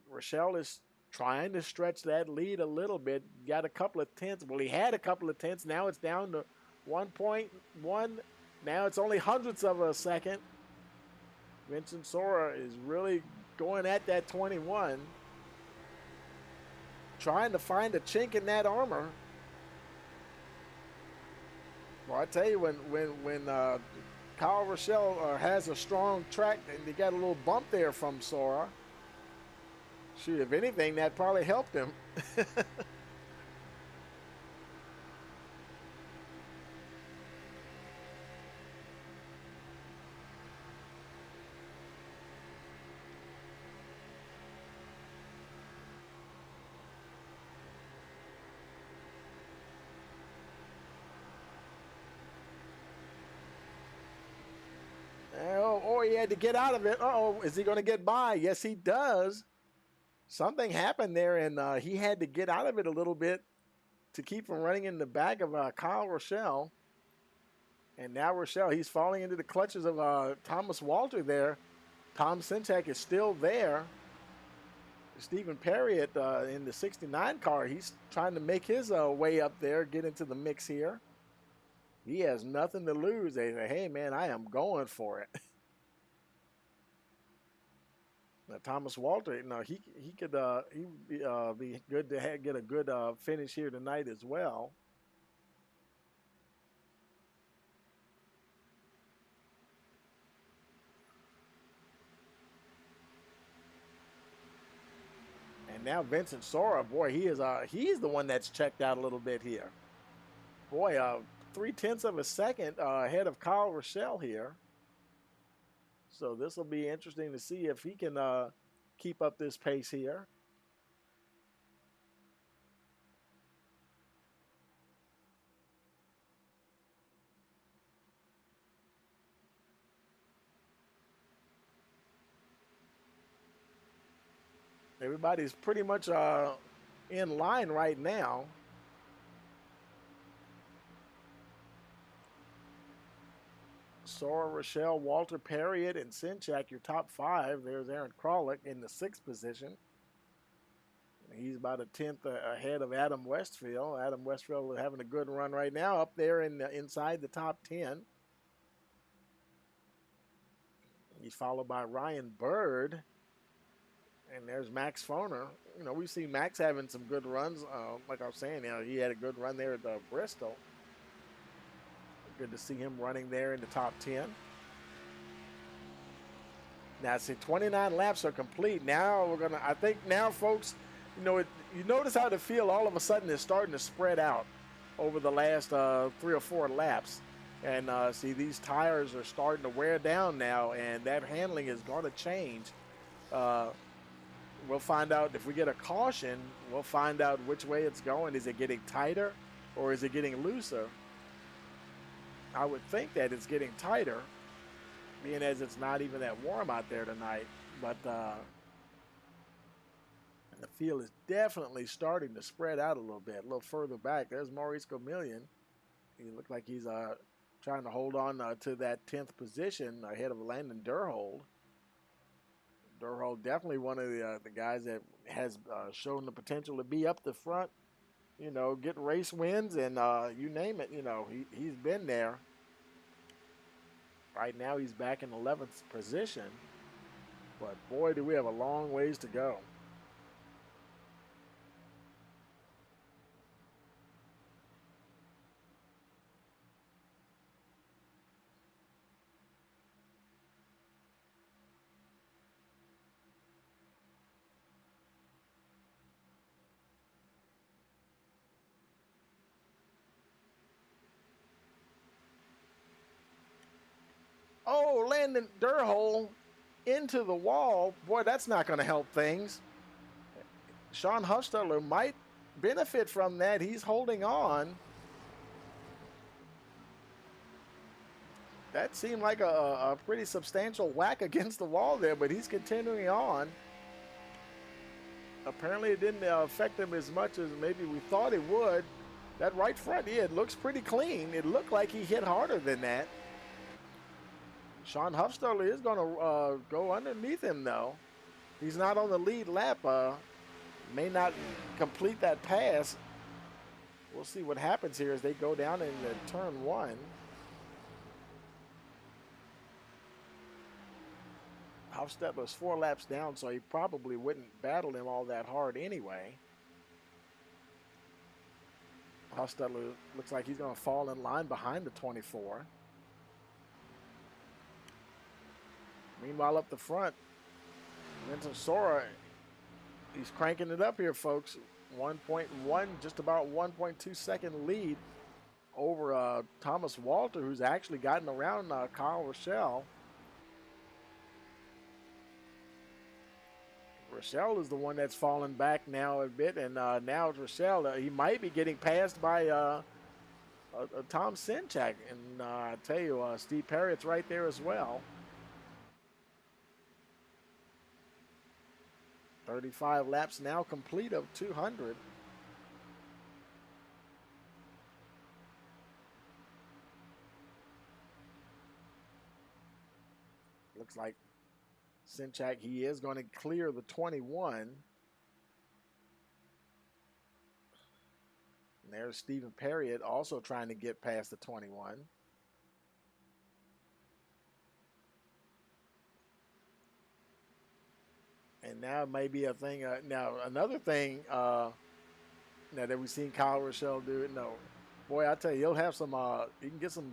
Rochelle is trying to stretch that lead a little bit. Got a couple of tenths. Well, he had a couple of tenths. Now it's down to 1.1. Now it's only hundredths of a second. Vincent Sora is really going at that 21. Trying to find a chink in that armor. Well, I tell you, when Kyle Rochelle has a strong track, and they got a little bump there from Sora. Shoot, if anything, that probably helped him. Oh, he had to get out of it. Uh-oh, is he going to get by? Yes, he does. Something happened there, and he had to get out of it a little bit to keep from running in the back of Kyle Rochelle. And now Rochelle, he's falling into the clutches of Thomas Walter there. Tom Sintek is still there. Stephen Perriott in the 69 car, he's trying to make his way up there, get into the mix here. He has nothing to lose. They say, hey, man, I am going for it. Now, Thomas Walter, he could be good to get a good finish here tonight as well. And now Vincent Sora, boy, he's the one that's checked out a little bit here. Boy, 0.3 of a second ahead of Kyle Rochelle here. So this will be interesting to see if he can keep up this pace here. Everybody's pretty much in line right now. Sora, Rochelle, Walter, Perriott, and Sinchak, your top 5. There's Aaron Kralik in the 6th position. He's about a tenth ahead of Adam Westfield. Adam Westfield is having a good run right now, up there inside the top 10. He's followed by Ryan Bird. And there's Max Foner. You know, we've seen Max having some good runs. Like I was saying, you know, he had a good run there at Bristol. Good to see him running there in the top 10. Now, see, 29 laps are complete. Now I think now, folks, you know, you notice how the field all of a sudden is starting to spread out over the last 3 or 4 laps. And see, these tires are starting to wear down now, and that handling is going to change. We'll find out if we get a caution. We'll find out which way it's going. Is it getting tighter or is it getting looser? I would think that it's getting tighter, being as it's not even that warm out there tonight. But the field is definitely starting to spread out a little bit, a little further back. There's Maurice Gomillion. He looked like he's trying to hold on to that 10th position ahead of Landon Durhold. Durhold definitely one of the guys that has shown the potential to be up the front, you know, get race wins and you name it, you know, he's been there. Right now he's back in 11th position, but boy, do we have a long ways to go. Oh, Landon Durhold into the wall. Boy, that's not going to help things. Sean Huffstadler might benefit from that. He's holding on. That seemed like a pretty substantial whack against the wall there, but he's continuing on. Apparently it didn't affect him as much as maybe we thought it would. That right front, yeah, it looks pretty clean. It looked like he hit harder than that. Sean Huffstadler is going to go underneath him, though. He's not on the lead lap. May not complete that pass. We'll see what happens here as they go down into turn 1. Huffstadler's 4 laps down, so he probably wouldn't battle him all that hard anyway. Huffstadler looks like he's going to fall in line behind the 24. Meanwhile, up the front, Vincent Sora, he's cranking it up here, folks. 1.1, just about 1.2 second lead over Thomas Walter, who's actually gotten around Kyle Rochelle. Rochelle is the one that's fallen back now a bit, and now Rochelle, he might be getting passed by Tom Sinchak. And I tell you, Steve Perritt's right there as well. 35 laps now complete of 200. Looks like Sinchak, he is going to clear the 21. And there's Stephen Perriott also trying to get past the 21. And now it may be a thing. Now, another thing now that we've seen Kyle Rochelle do it. No, boy, I tell you, he'll have some, you can get some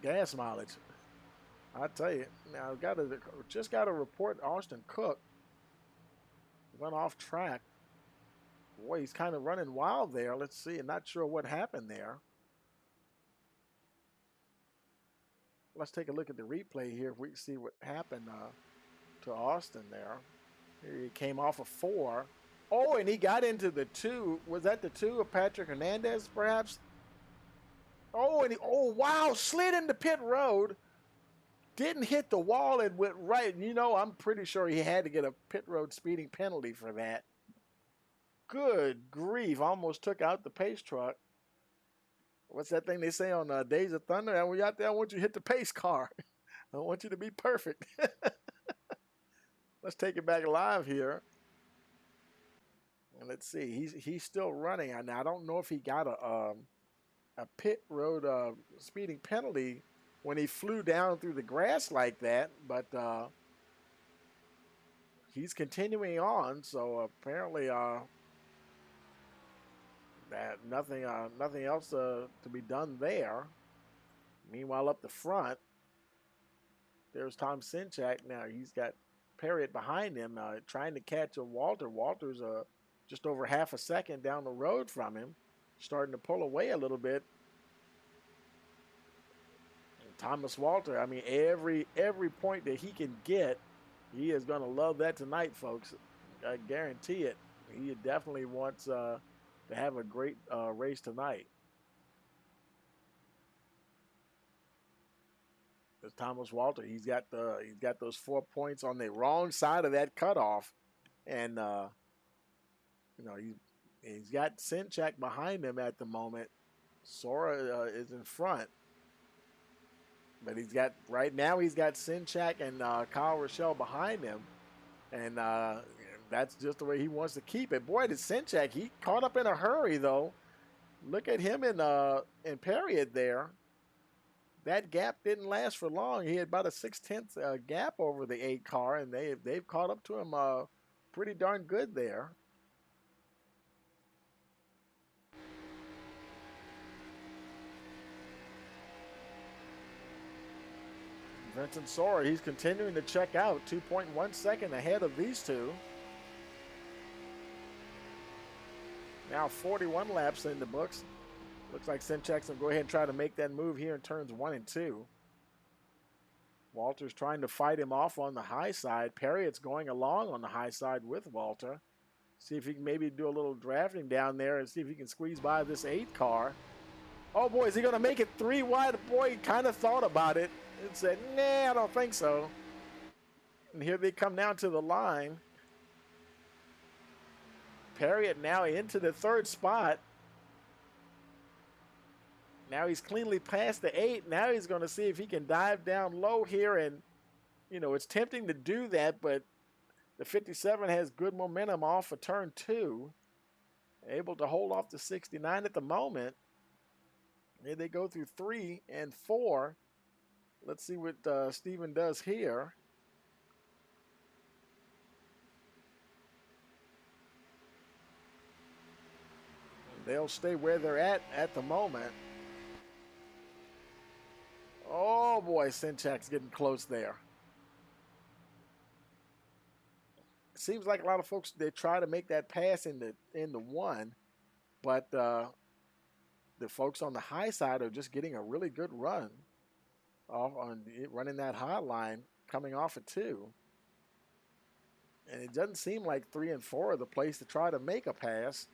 gas mileage. I tell you, now just got to report Austin Cook went off track. Boy, he's kind of running wild there. Let's see. I'm not sure what happened there. Let's take a look at the replay here if we can see what happened to Austin there. Here he came off a 4. Oh, and he got into the 2. Was that the 2 of Patrick Hernandez, perhaps? Oh, and wow, slid into pit road. Didn't hit the wall and went right. You know, I'm pretty sure he had to get a pit road speeding penalty for that. Good grief, almost took out the pace truck. What's that thing they say on Days of Thunder? And when you're out there, I want you to hit the pace car. I want you to be perfect. Let's take it back live here. And let's see, he's still running. And I don't know if he got a pit road speeding penalty when he flew down through the grass like that, but he's continuing on. So apparently, that nothing else to be done there. Meanwhile, up the front, there's Tom Sinchak. Now he's got Parrott behind him, trying to catch a Walter. Walter's just over half a second down the road from him, starting to pull away a little bit. And Thomas Walter, I mean, every point that he can get, he is going to love that tonight, folks. I guarantee it. He definitely wants to have a great race tonight. There's Thomas Walter. He's got those 4 points on the wrong side of that cutoff, and he's got Sinchak behind him at the moment. Sora is in front, but he's got Sinchak and Kyle Rochelle behind him, and that's just the way he wants to keep it. Boy, did Sinchak, he caught up in a hurry though. Look at him in Period there. That gap didn't last for long. He had about a 6/10 gap over the 8 car, and they've caught up to him pretty darn good there. Vincent Sora, he's continuing to check out, 2.1 second ahead of these two. Now 41 laps in the books. Looks like Sinchak's going to go ahead and try to make that move here in turns 1 and 2. Walter's trying to fight him off on the high side. Perriott's going along on the high side with Walter. See if he can maybe do a little drafting down there and see if he can squeeze by this 8 car. Oh boy, is he going to make it 3 wide? Boy, he kind of thought about it and said, nah, I don't think so. And here they come down to the line. Perriott now into the 3rd spot. Now he's cleanly past the 8. Now he's going to see if he can dive down low here. And, it's tempting to do that, but the 57 has good momentum off of turn 2. Able to hold off the 69 at the moment. Here they go through 3 and 4. Let's see what Steven does here. They'll stay where they're at the moment. Oh boy, Sinchak's getting close there. It seems like a lot of folks, they try to make that pass in the 1, but the folks on the high side are just getting a really good run off on running that hot line coming off of 2. And it doesn't seem like 3 and 4 are the place to try to make a pass.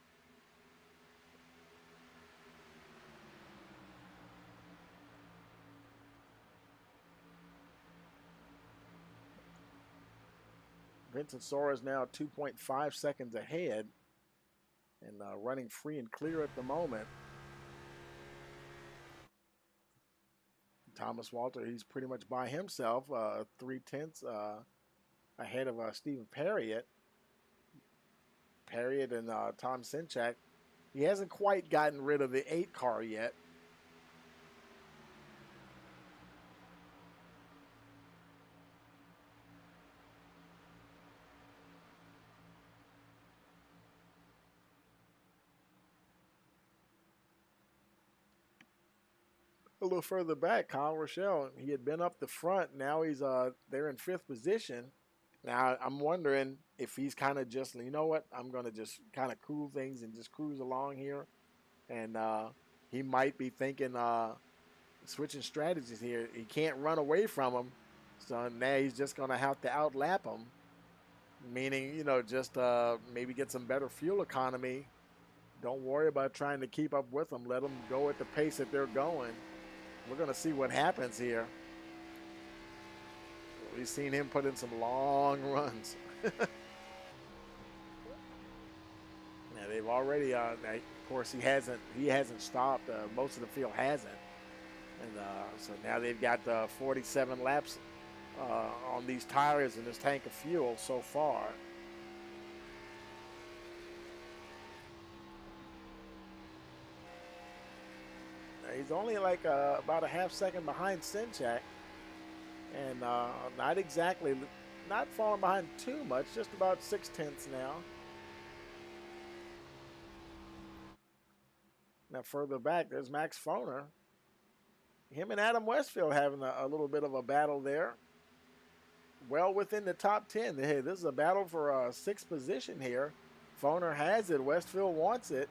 Vincent Sora is now 2.5 seconds ahead and running free and clear at the moment. Thomas Walter, he's pretty much by himself, 3/10 ahead of Stephen Perriott. Perriott and Tom Sinchak. He hasn't quite gotten rid of the 8 car yet. A little further back, Kyle Rochelle, he had been up the front. Now he's there in 5th position. Now I'm wondering if he's kind of just, you know what, I'm going to just kind of cool things and just cruise along here. And he might be thinking switching strategies here. He can't run away from him. So now he's just going to have to outlap him. Meaning, just maybe get some better fuel economy. Don't worry about trying to keep up with them. Let them go at the pace that they're going. We're going to see what happens here. We've seen him put in some long runs. Now they've already, of course, he hasn't stopped. Most of the field hasn't. And so now they've got 47 laps on these tires and this tank of fuel so far. He's only like about a half second behind Sinchak, and not falling behind too much, just about 6/10 now. Now further back, there's Max Foner. Him and Adam Westfield having a little bit of a battle there. Well within the top 10. Hey, this is a battle for 6th position here. Foner has it. Westfield wants it.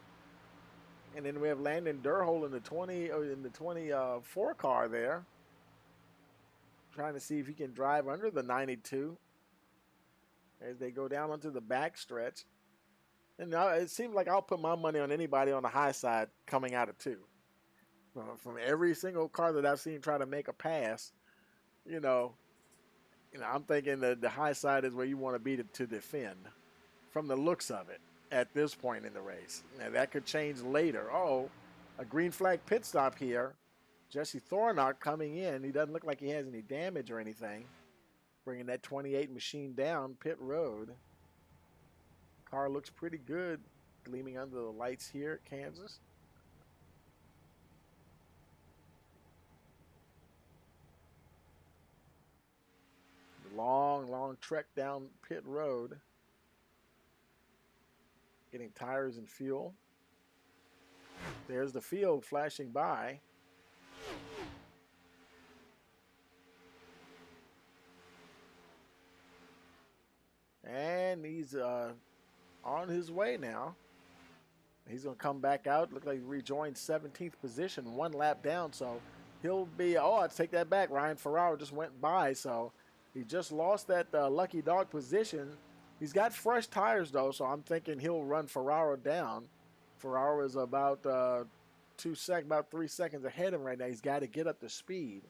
And then we have Landon Durhol in the 24 car there. Trying to see if he can drive under the 92 as they go down onto the back stretch. And now it seems like I'll put my money on anybody on the high side coming out of 2. From every single car that I've seen try to make a pass, I'm thinking that the high side is where you want to be to defend from the looks of it at this point in the race. Now, that could change later. Oh, a green flag pit stop here. Jesse Thornock coming in. He doesn't look like he has any damage or anything. Bringing that 28 machine down pit road. Car looks pretty good, gleaming under the lights here at Kansas. Long trek down pit road. Getting tires and fuel. There's the field flashing by. And he's on his way now. He's going to come back out. Look like he rejoined 17th position, 1 lap down. So he'll be, I'll take that back. Ryan Ferraro just went by. So he just lost that lucky dog position. He's got fresh tires, though, so I'm thinking he'll run Ferraro down. Ferraro is about 3 seconds ahead of him right now. He's got to get up to speed.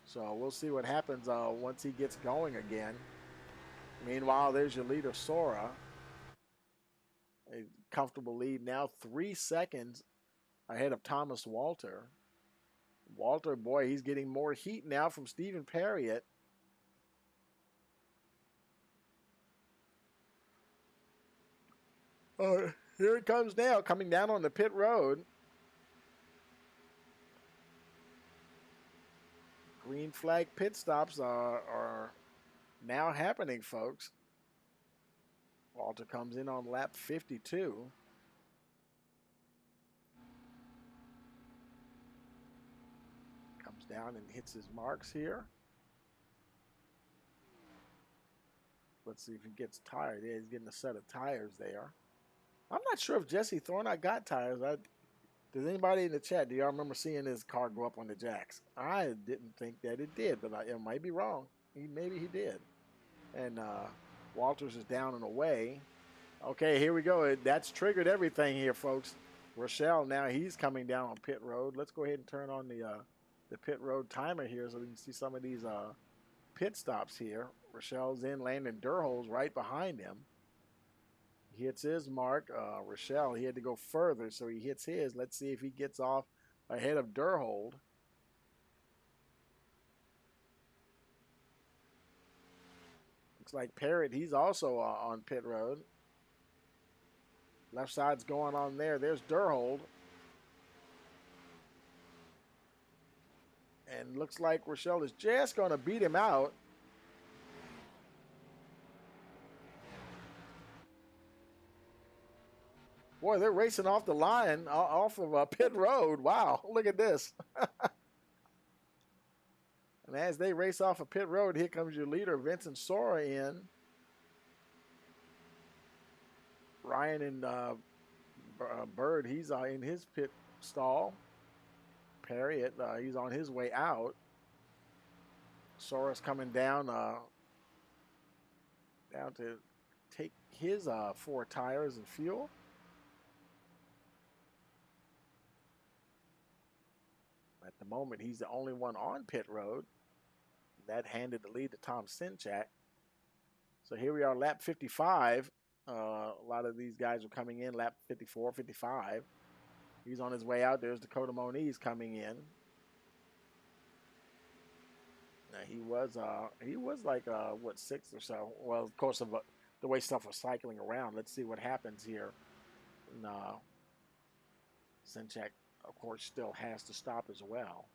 So we'll see what happens once he gets going again. Meanwhile, there's your leader, Sora. A comfortable lead now, 3 seconds ahead of Thomas Walter. Walter, boy, he's getting more heat now from Stephen Perriott. Here it comes now, coming down on the pit road. Green flag pit stops are now happening, folks. Walter comes in on lap 52. Comes down and hits his marks here. Let's see if he gets tired. Yeah, he's getting a set of tires there. I'm not sure if Jesse Thornock got tires. Does anybody in the chat, do y'all remember seeing his car go up on the jacks? I didn't think that it did, but it might be wrong. Maybe he did. And Walters is down and away. Okay, here we go. That's triggered everything here, folks. Rochelle, now he's coming down on pit road. Let's go ahead and turn on the pit road timer here so we can see some of these pit stops here. Rochelle's in, Landon Durhol's right behind him. He hits his mark. Rochelle, he had to go further, so he hits his. Let's see if he gets off ahead of Durhold. Looks like Parrott, he's also on pit road. Left side's going on there. There's Durhold. And looks like Rochelle is just going to beat him out. Boy, they're racing off the line, off of pit road. Wow, look at this. And as they race off of pit road, here comes your leader, Vincent Sora, in. Ryan and Bird, he's in his pit stall. Perriott, he's on his way out. Sora's coming down to take his 4 tires and fuel. At the moment, he's the only one on pit road. That handed the lead to Tom Sinchak. So here we are, lap 55. A lot of these guys are coming in, lap 54, 55. He's on his way out. There's Dakota Moniz coming in. Now he was like, what, 6th or so. Well, of course, of the way stuff was cycling around. Let's see what happens here. And Sinchak of course, still has to stop as well.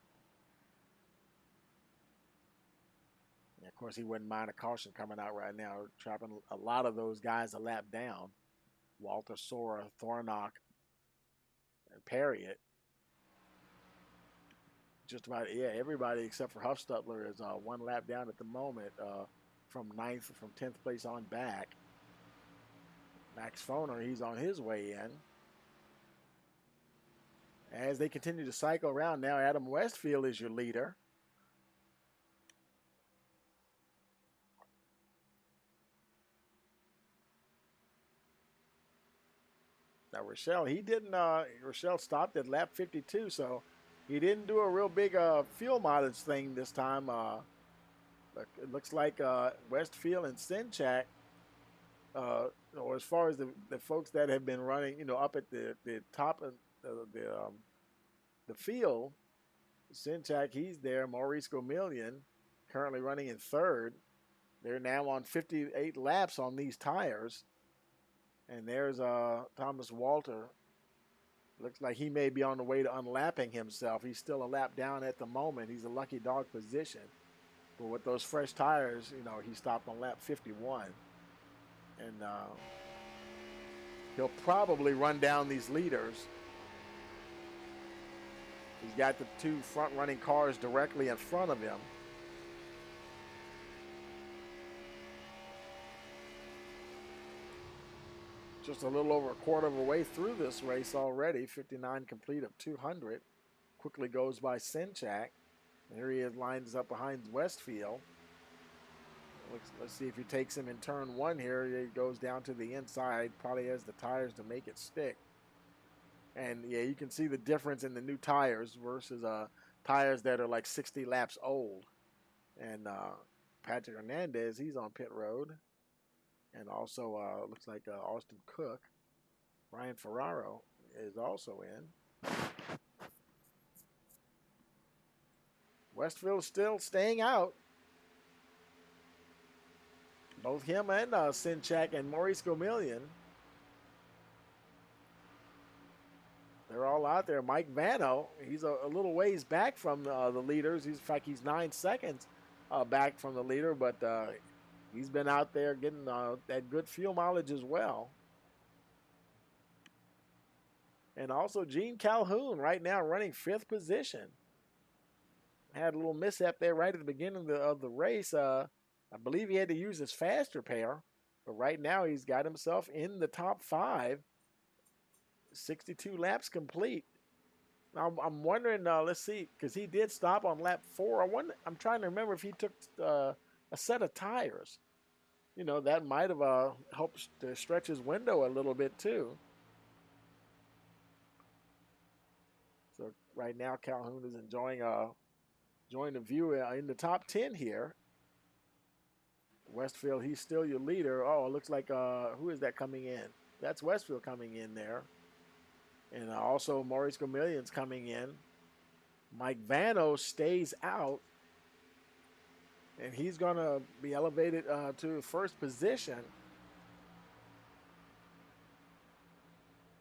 And of course, he wouldn't mind a caution coming out right now, trapping a lot of those guys a lap down. Walter, Sora, Thornock, and Perriott. Just about, yeah, everybody except for Huffstutler is one lap down at the moment from 10th place on back. Max Foner, he's on his way in. As they continue to cycle around now, Adam Westfield is your leader. Now Rochelle stopped at lap 52, so he didn't do a real big fuel mileage thing this time. It looks like Westfield and Sinchak, or as far as the folks that have been running, up at the top of the field, Sinchak, he's there. Maurice Gomillion, currently running in third. They're now on 58 laps on these tires. And there's Thomas Walter. Looks like he may be on the way to unlapping himself. He's still a lap down at the moment. He's a lucky dog position. But with those fresh tires, he stopped on lap 51. And he'll probably run down these leaders. He's got the two front-running cars directly in front of him. Just a little over a quarter of a way through this race already. 59 complete of 200. Quickly goes by Sinchak. Here he is, lines up behind Westfield. Let's see if he takes him in turn one here. He goes down to the inside. Probably has the tires to make it stick. And yeah, you can see the difference in the new tires versus tires that are like 60 laps old. And Patrick Hernandez, he's on pit road. And also looks like Austin Cook. Ryan Ferraro is also in. Westfield still staying out. Both him and Sinchak and Maurice Gomillion. They're all out there. Mike Vanno, he's a little ways back from the leaders. In fact, he's 9 seconds back from the leader, but he's been out there getting that good fuel mileage as well. And also Gene Calhoun right now running 5th position. Had a little mishap there right at the beginning of the race. I believe he had to use his fast repair, but right now he's got himself in the top 5. 62 laps complete. Now I'm wondering, let's see, because he did stop on lap 4. I'm trying to remember if he took a set of tires. That might have helped to stretch his window a little bit too. So right now Calhoun is enjoying the view in the top 10 here. Westfield, he's still your leader. Oh, it looks like who is that coming in? That's Westfield coming in there. And also Maurice Gomillion's coming in. Mike Vanno stays out. And he's going to be elevated to first position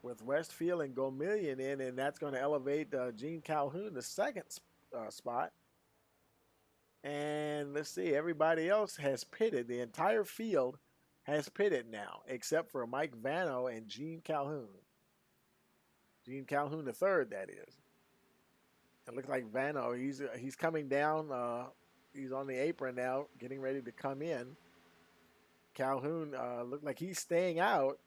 with Westfield and Gomillion in, and that's going to elevate Gene Calhoun to second spot. And let's see, everybody else has pitted. The entire field has pitted now, except for Mike Vanno and Gene Calhoun. Gene Calhoun the third, that is. It looks like Vanno, he's coming down. He's on the apron now, getting ready to come in. Calhoun looks like he's staying out.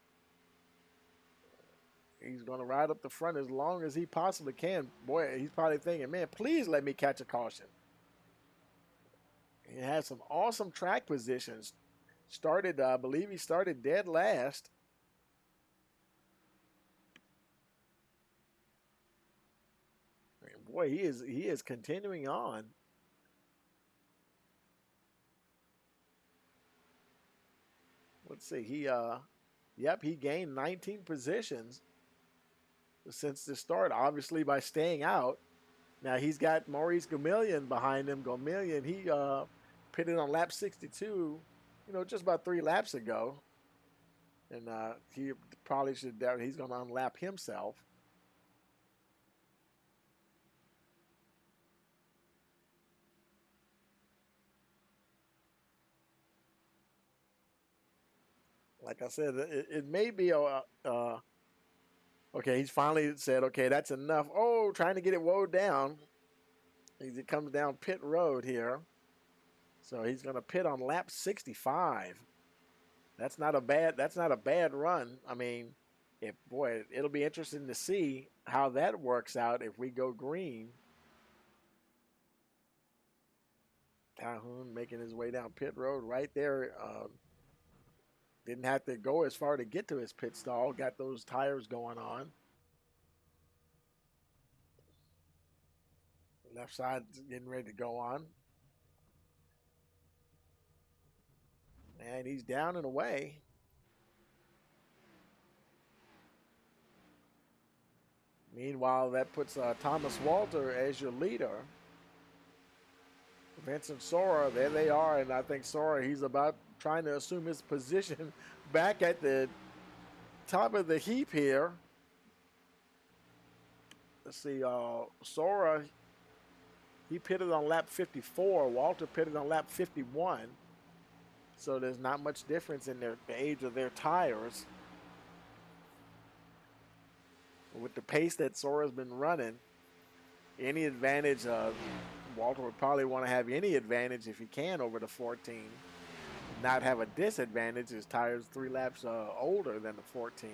He's going to ride up the front as long as he possibly can. Boy, he's probably thinking, man, please let me catch a caution. He has some awesome track positions. I believe he started dead last. Boy, he is continuing on. Let's see. He gained 19 positions since the start, obviously by staying out. Now he's got Maurice Gomillion behind him. Gomillion, he pitted on lap 62, just about 3 laps ago. And he probably he's going to unlap himself. like I said, it may be okay, he's finally said, okay, that's enough. Oh, trying to get it woed down. As he comes down pit road here. So he's going to pit on lap 65. That's not a bad run. I mean, it'll be interesting to see how that works out if we go green. Calhoun making his way down pit road right there. Didn't have to go as far to get to his pit stall. Got those tires going on. Left side getting ready to go on. And he's down and away. Meanwhile, that puts Thomas Walter as your leader. Vincent Sora, there they are. And I think Sora, he's about trying to assume his position back at the top of the heap here. Let's see, Sora, he pitted on lap 54. Walter pitted on lap 51. So there's not much difference in the age of their tires. With the pace that Sora's been running, any advantage, Walter would probably want to have any advantage if he can over the 14. Not have a disadvantage. His tire's 3 laps older than the 14.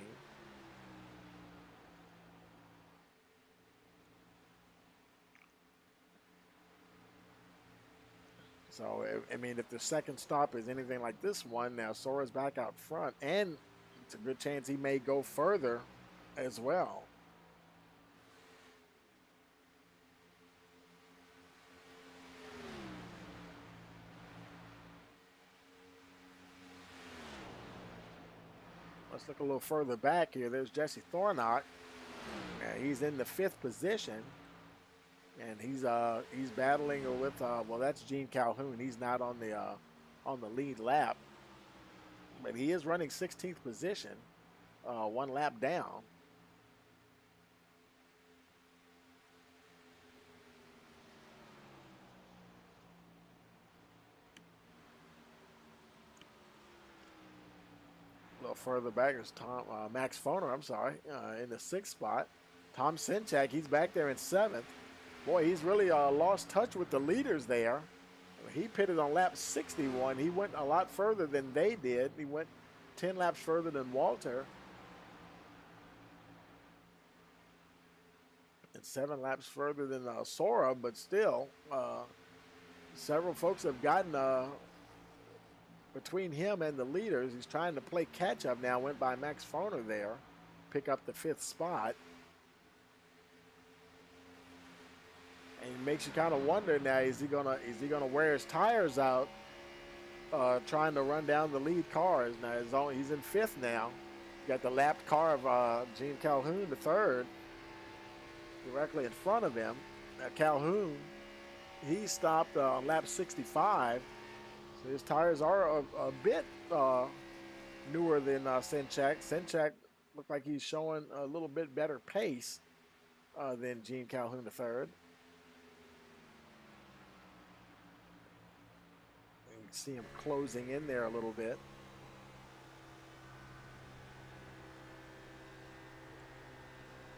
So, I mean, if the second stop is anything like this one, now Sora's back out front, and it's a good chance he may go further as well. Let's look a little further back here. There's Jesse Thornott. He's in the 5th position. And he's battling with well, that's Gene Calhoun. He's not on the lead lap, but he is running 16th position, 1 lap down. A little further back is Max Foner. I'm sorry, in the 6th spot. Tom Sinchak, he's back there in 7th. Boy, he's really lost touch with the leaders there. He pitted on lap 61. He went a lot further than they did. He went 10 laps further than Walter. And 7 laps further than Sora, but still, several folks have gotten between him and the leaders. He's trying to play catch up now. Went by Max Foner there, pick up the 5th spot. And it makes you kind of wonder now, is he gonna wear his tires out trying to run down the lead cars? Now he's in 5th now. Got the lapped car of Gene Calhoun, the 3rd, directly in front of him. Now Calhoun, he stopped on lap 65. So his tires are a bit newer than Sinchak. Sinchak looked like he's showing a little bit better pace than Gene Calhoun, the 3rd. See him closing in there a little bit.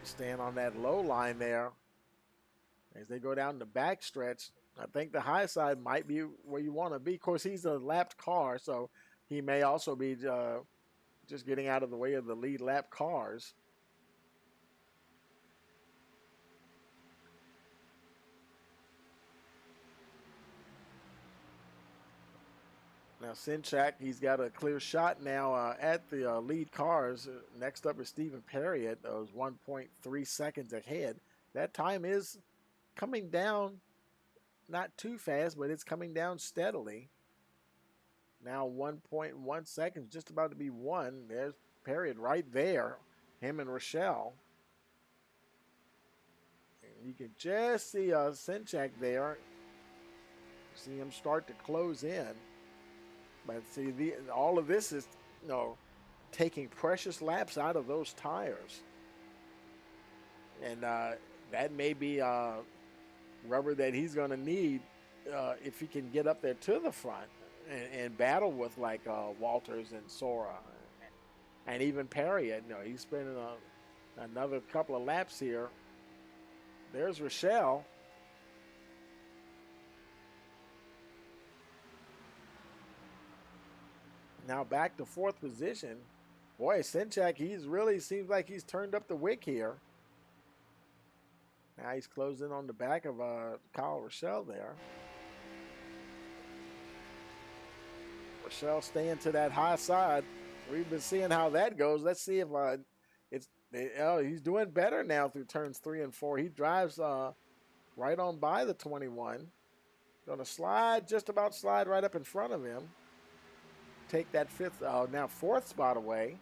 Staying on that low line there as they go down the back stretch. I think the high side might be where you want to be. Of course, he's a lapped car, so he may also be just getting out of the way of the lead lap cars. Now Sinchak, he's got a clear shot now at the lead cars. Next up is Stephen Perry at 1.3 seconds ahead. That time is coming down, not too fast, but it's coming down steadily. Now 1.1 seconds, just about to be 1. There's Perry right there, him and Rochelle. And you can just see Sinchak there. See him start to close in. But see, all of this is, taking precious laps out of those tires. And that may be rubber that he's going to need if he can get up there to the front and battle with like Walters and Sora And even Perry, he's spending another couple of laps here. There's Rochelle. Now back to fourth position. Boy, Sinchak, he's really seems like he's turned up the wick here. Now he's closing on the back of Kyle Rochelle there. Rochelle staying to that high side. We've been seeing how that goes. Let's see if he's doing better now through turns 3 and 4. He drives right on by the 21. Going to slide, just about slide right up in front of him. Take that now fourth spot away.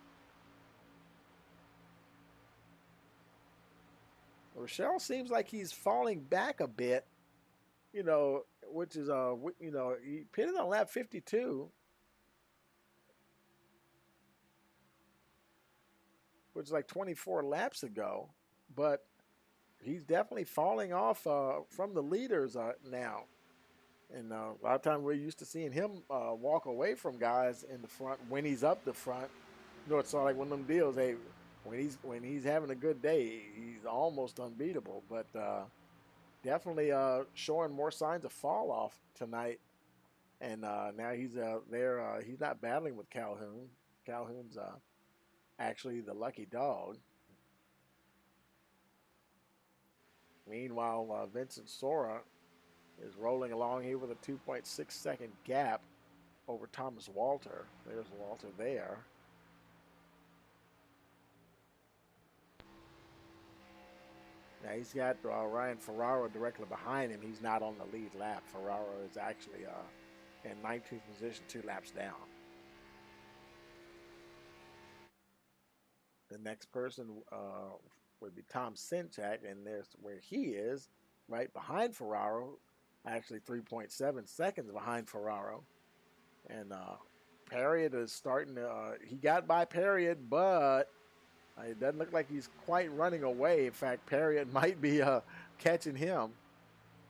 Rochelle seems like he's falling back a bit, which is he pitted on lap 52, which is like 24 laps ago, but he's definitely falling off from the leaders now. And a lot of times we're used to seeing him walk away from guys in the front when he's up the front. It's sort of like one of them deals. Hey, when he's having a good day, he's almost unbeatable. But definitely showing more signs of fall off tonight. And now he's there. He's not battling with Calhoun. Calhoun's actually the lucky dog. Meanwhile, Vincent Sora is rolling along here with a 2.6 second gap over Thomas Walter. There's Walter there. Now he's got Ryan Ferraro directly behind him. He's not on the lead lap. Ferraro is actually in 19th position, 2 laps down. The next person would be Tom Sinchak, and there's where he is, right behind Ferraro, actually 3.7 seconds behind Ferraro. And Perriott is starting to, he got by Perriott, but it doesn't look like he's quite running away. In fact, Perriott might be catching him.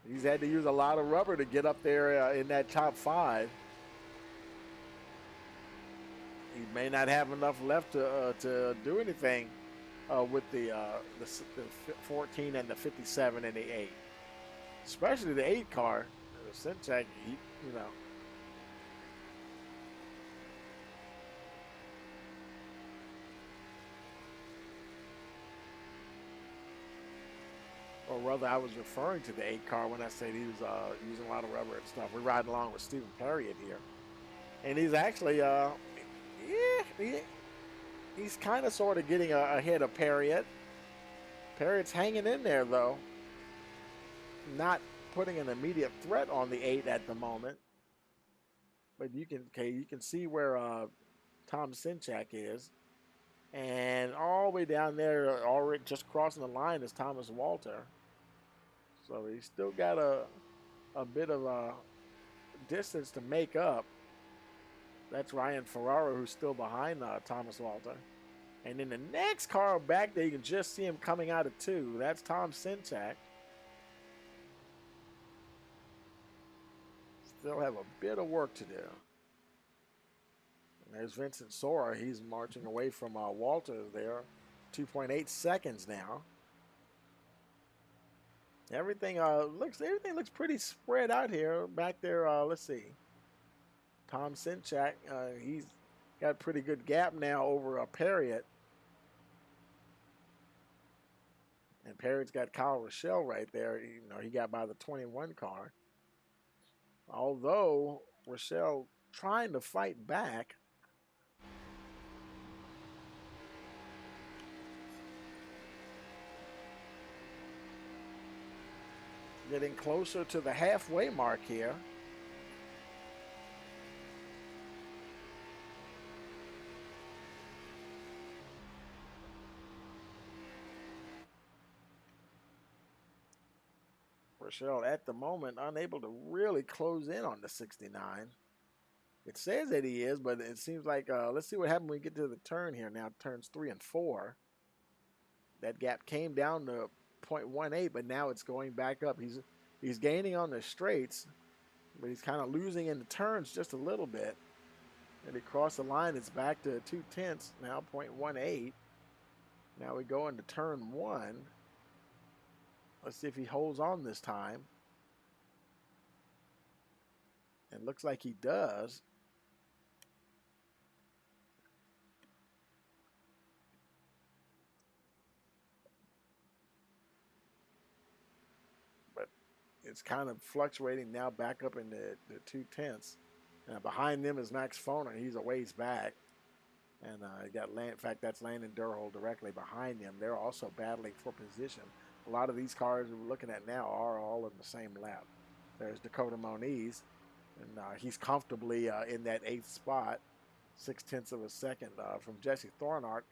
He's had to use a lot of rubber to get up there in that top 5. He may not have enough left to do anything with the 14 and the 57 and the 8. Especially the 8 car. Sinchak, Or rather, I was referring to the 8 car when I said he was using a lot of rubber and stuff. We're riding along with Stephen Perriott here. And he's actually, he's kind of sort of getting ahead of Perriott. Perriott's hanging in there, though. Not putting an immediate threat on the 8 at the moment. But you can see where Tom Sinchak is. And all the way down there, already just crossing the line, is Thomas Walter. So he's still got a bit of a distance to make up. That's Ryan Ferraro, who's still behind Thomas Walter. And in the next car back there, you can just see him coming out of 2. That's Tom Sinchak. Still have a bit of work to do. And there's Vincent Sora. He's marching away from Walter there. 2.8 seconds now. Everything looks pretty spread out here. Back there, let's see. Tom Sinchak, he's got a pretty good gap now over Perriott. And Perriott's got Kyle Rochelle right there. He got by the 21 car. Although Rochelle trying to fight back. Getting closer to the halfway mark here. Rochelle at the moment unable to really close in on the 69. It says that he is, but it seems like, let's see what happens when we get to the turn here now, turns 3 and 4. That gap came down to 0.18, but now it's going back up. He's gaining on the straights, but he's kind of losing in the turns just a little bit. And he crossed the line. It's back to 2/10 now, 0.18. Now we go into turn 1. Let's see if he holds on this time. It looks like he does. But it's kind of fluctuating now back up in the 2/10. Behind them is Max Foner. He's a ways back. And in fact, that's Landon Durhol directly behind him. They're also battling for position. A lot of these cars we're looking at now are all in the same lap. There's Dakota Moniz, and he's comfortably in that 8th spot, 0.6 of a second from Jesse Thornart.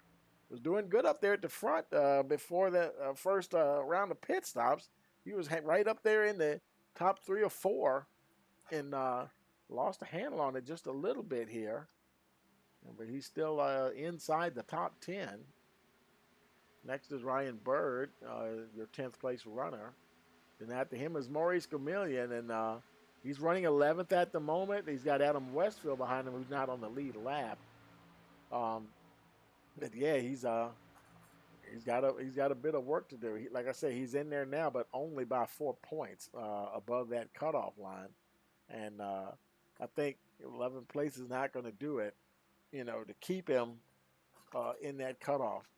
Was doing good up there at the front before the first round of pit stops. He was right up there in the top 3 or 4, and lost a handle on it just a little bit here. But he's still inside the top 10. Next is Ryan Bird, your 10th place runner. Then after him is Maurice Gamillion, and he's running 11th at the moment. He's got Adam Westfield behind him, who's not on the lead lap. But yeah, he's got a bit of work to do. Like I say, he's in there now, but only by 4 points above that cutoff line. And I think 11th place is not going to do it, to keep him in that cutoff.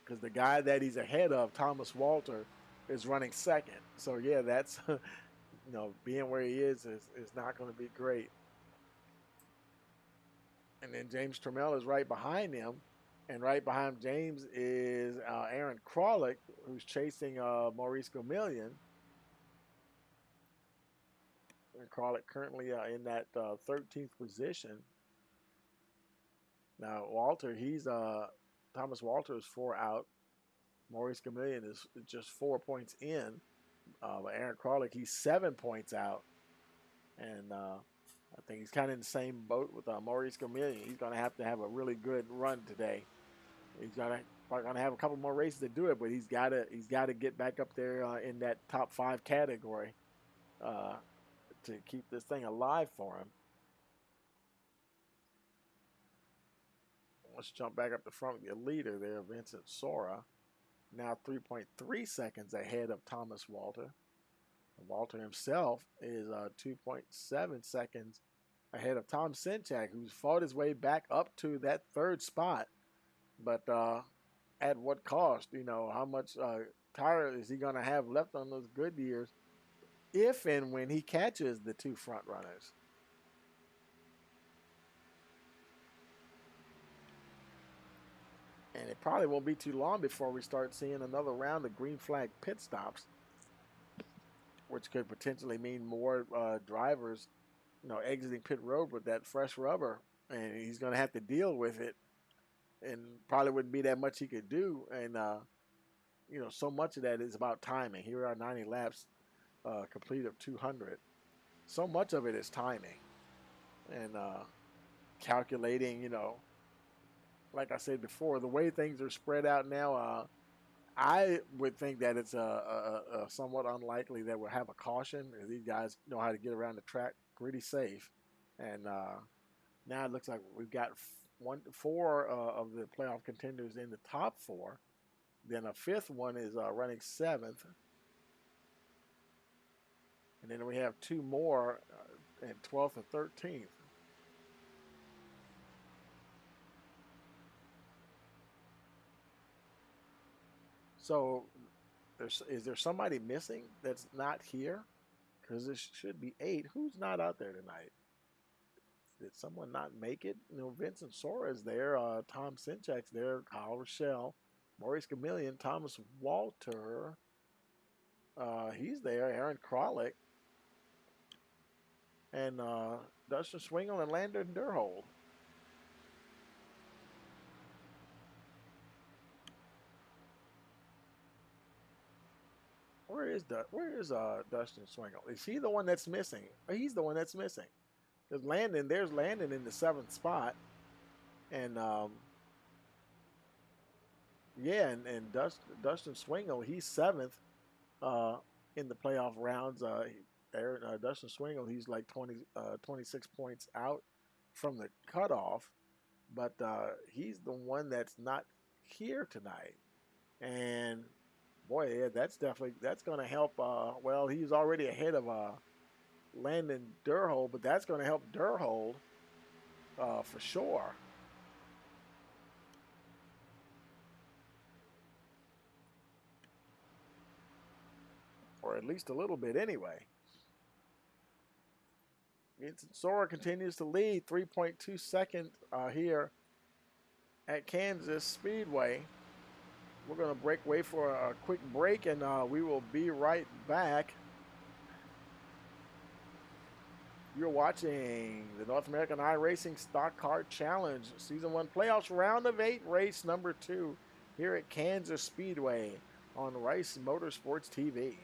Because the guy that he's ahead of, Thomas Walter, is running 2nd. So yeah, that's being where he is not going to be great. And then James Trammell is right behind him, and right behind James is Aaron Krolick, who's chasing Maurice Gamillion. And Krolick currently in that 13th position. Now Walter, Thomas Walter is 4 out. Maurice Gamillion is just 4 points in. Aaron Krolick, he's 7 points out. And I think he's kind of in the same boat with Maurice Gamillion. He's going to have a really good run today. He's probably going to have a couple more races to do it, but he's got to get back up there in that top 5 category to keep this thing alive for him. Let's jump back up the front with the leader there, Vincent Sora. Now 3.3 seconds ahead of Thomas Walter. Walter himself is 2.7 seconds ahead of Tom Sinchak, who's fought his way back up to that 3rd spot. But at what cost? How much tire is he going to have left on those Goodyears if and when he catches the 2 front runners? And it probably won't be too long before we start seeing another round of green flag pit stops, which could potentially mean more drivers, exiting pit road with that fresh rubber, and he's going to have to deal with it, and probably wouldn't be that much he could do. And so much of that is about timing. Here are 90 laps complete of 200. So much of it is timing and calculating. Like I said before, the way things are spread out now, I would think that it's somewhat unlikely that we'll have a caution. These guys know how to get around the track pretty safe. And now it looks like we've got 4 of the playoff contenders in the top 4. Then a 5th one is running 7th. And then we have 2 more in 12th and 13th. So is there somebody missing that's not here? Because there should be 8. Who's not out there tonight? Did someone not make it? Vincent Sora is there. Tom Sinchak's there. Kyle Rochelle. Maurice Gamillion. Thomas Walter. He's there. Aaron Krolick. And Dustin Swingle and Landon Durhold. Where is Dustin Swingle? Is he the one that's missing? He's the one that's missing. Because there's Landon in the 7th spot. And Yeah, and Dustin Swingle, he's seventh in the playoff rounds. Dustin Swingle, he's like 26 points out from the cutoff, but he's the one that's not here tonight. And boy, yeah, that's going to help. Well, he's already ahead of Landon Durhold, but that's going to help Durhold for sure. Or at least a little bit anyway. Sora continues to lead 3.2 seconds here at Kansas Speedway. We're going to wait for a quick break, and we will be right back. You're watching the North American iRacing Stock Car Challenge Season 1 Playoffs Round of 8, race number 2 here at Kansas Speedway on Rice Motorsports TV.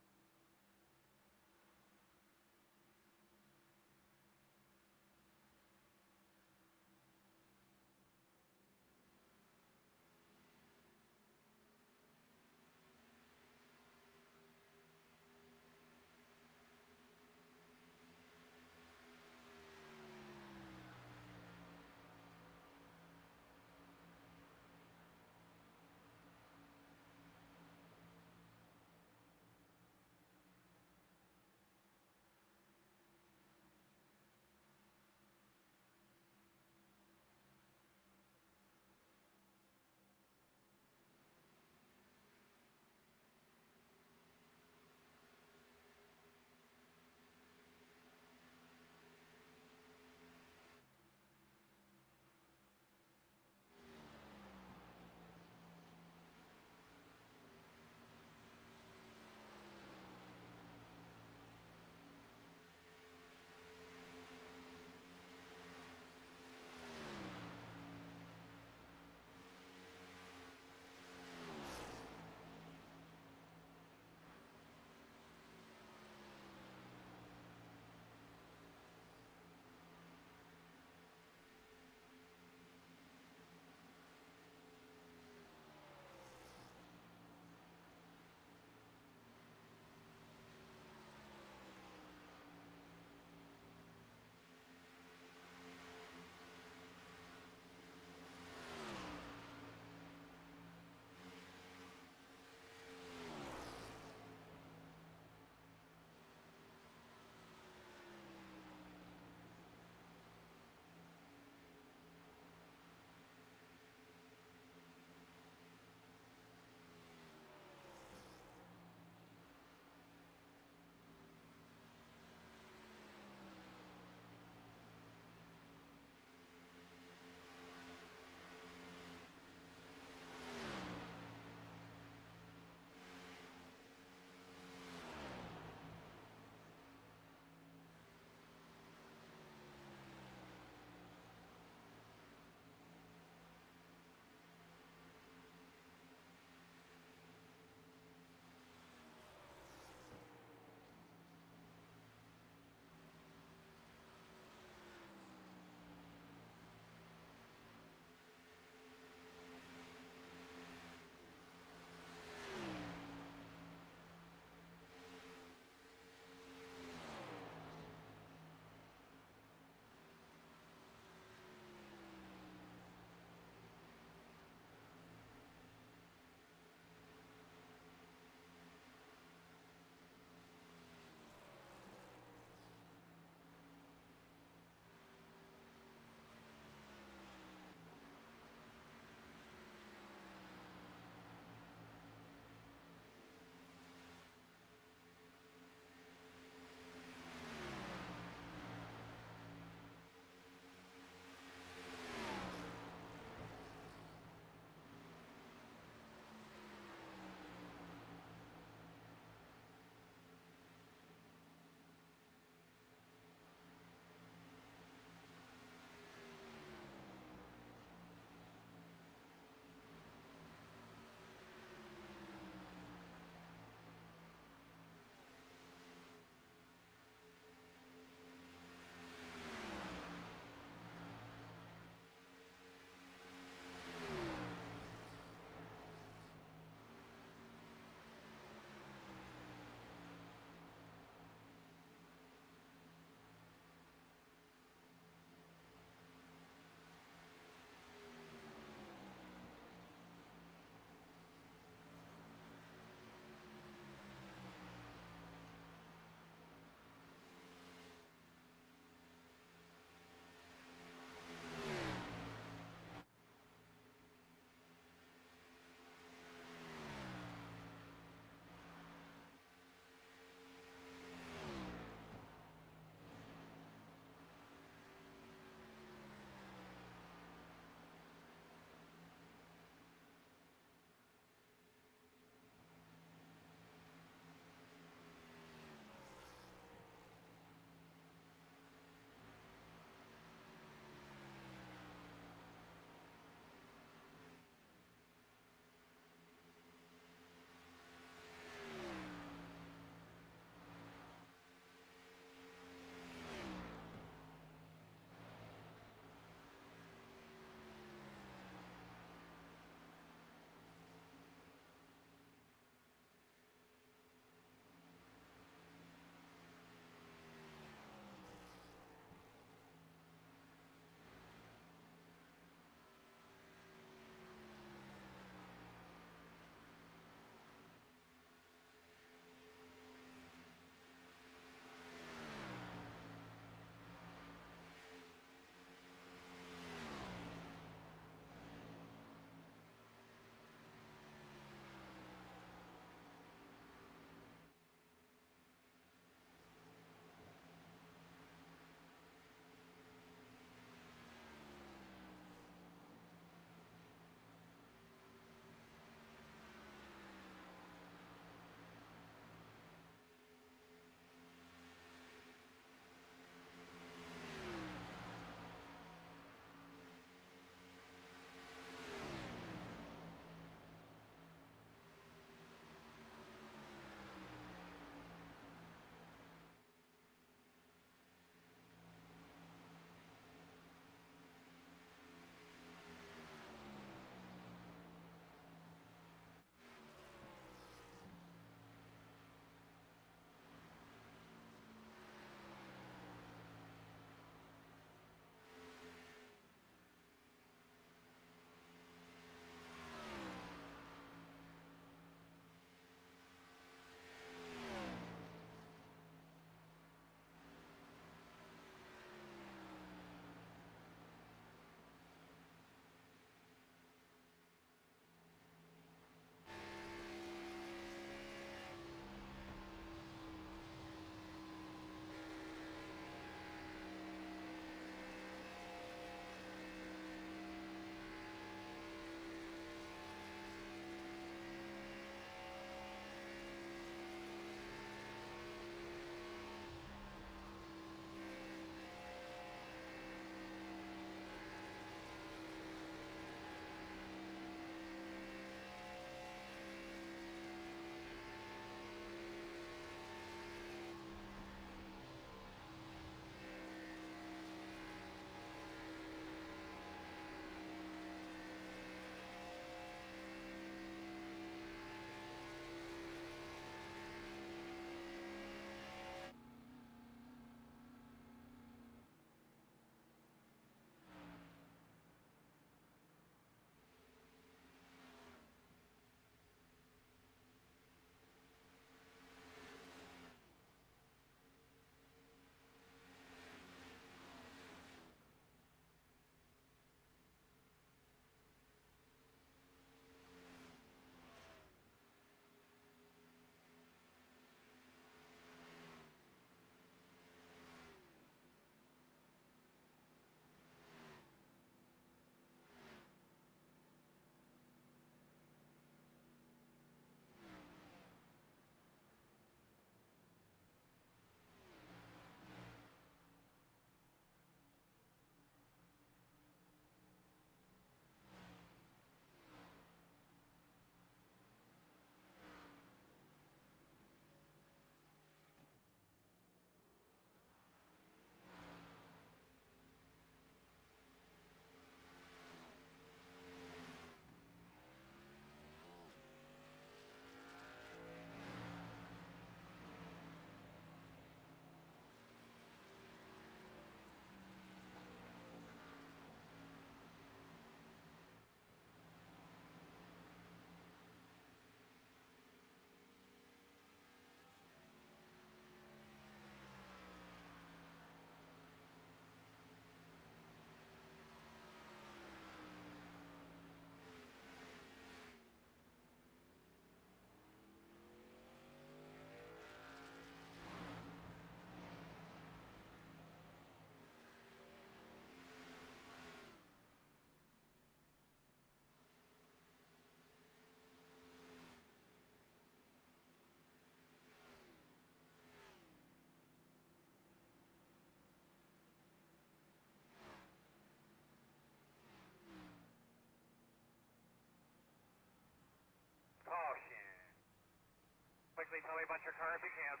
Please tell me about your car if you can.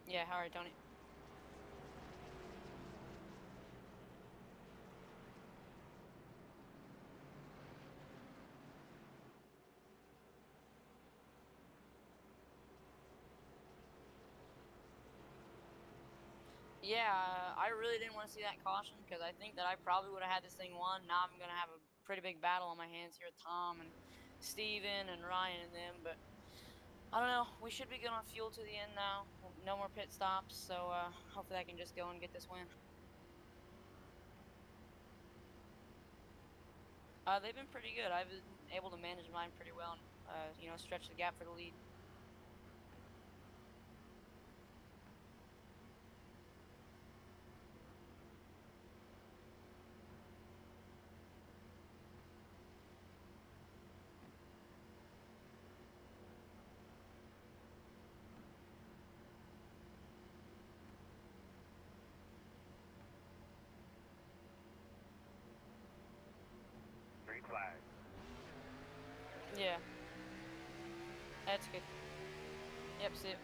Yeah, how are you, Tony? Yeah, I really didn't want to see that caution because I think that I probably would have had this thing won. Now I'm going to have a pretty big battle on my hands here with Tom and Steven and Ryan and them. But I don't know. We should be good on fuel to the end now. No more pit stops, so hopefully I can just go and get this win. They've been pretty good. I've been able to manage mine pretty well and, you know, stretch the gap for the lead. Green flag. Yeah. That's good. Yep, see it.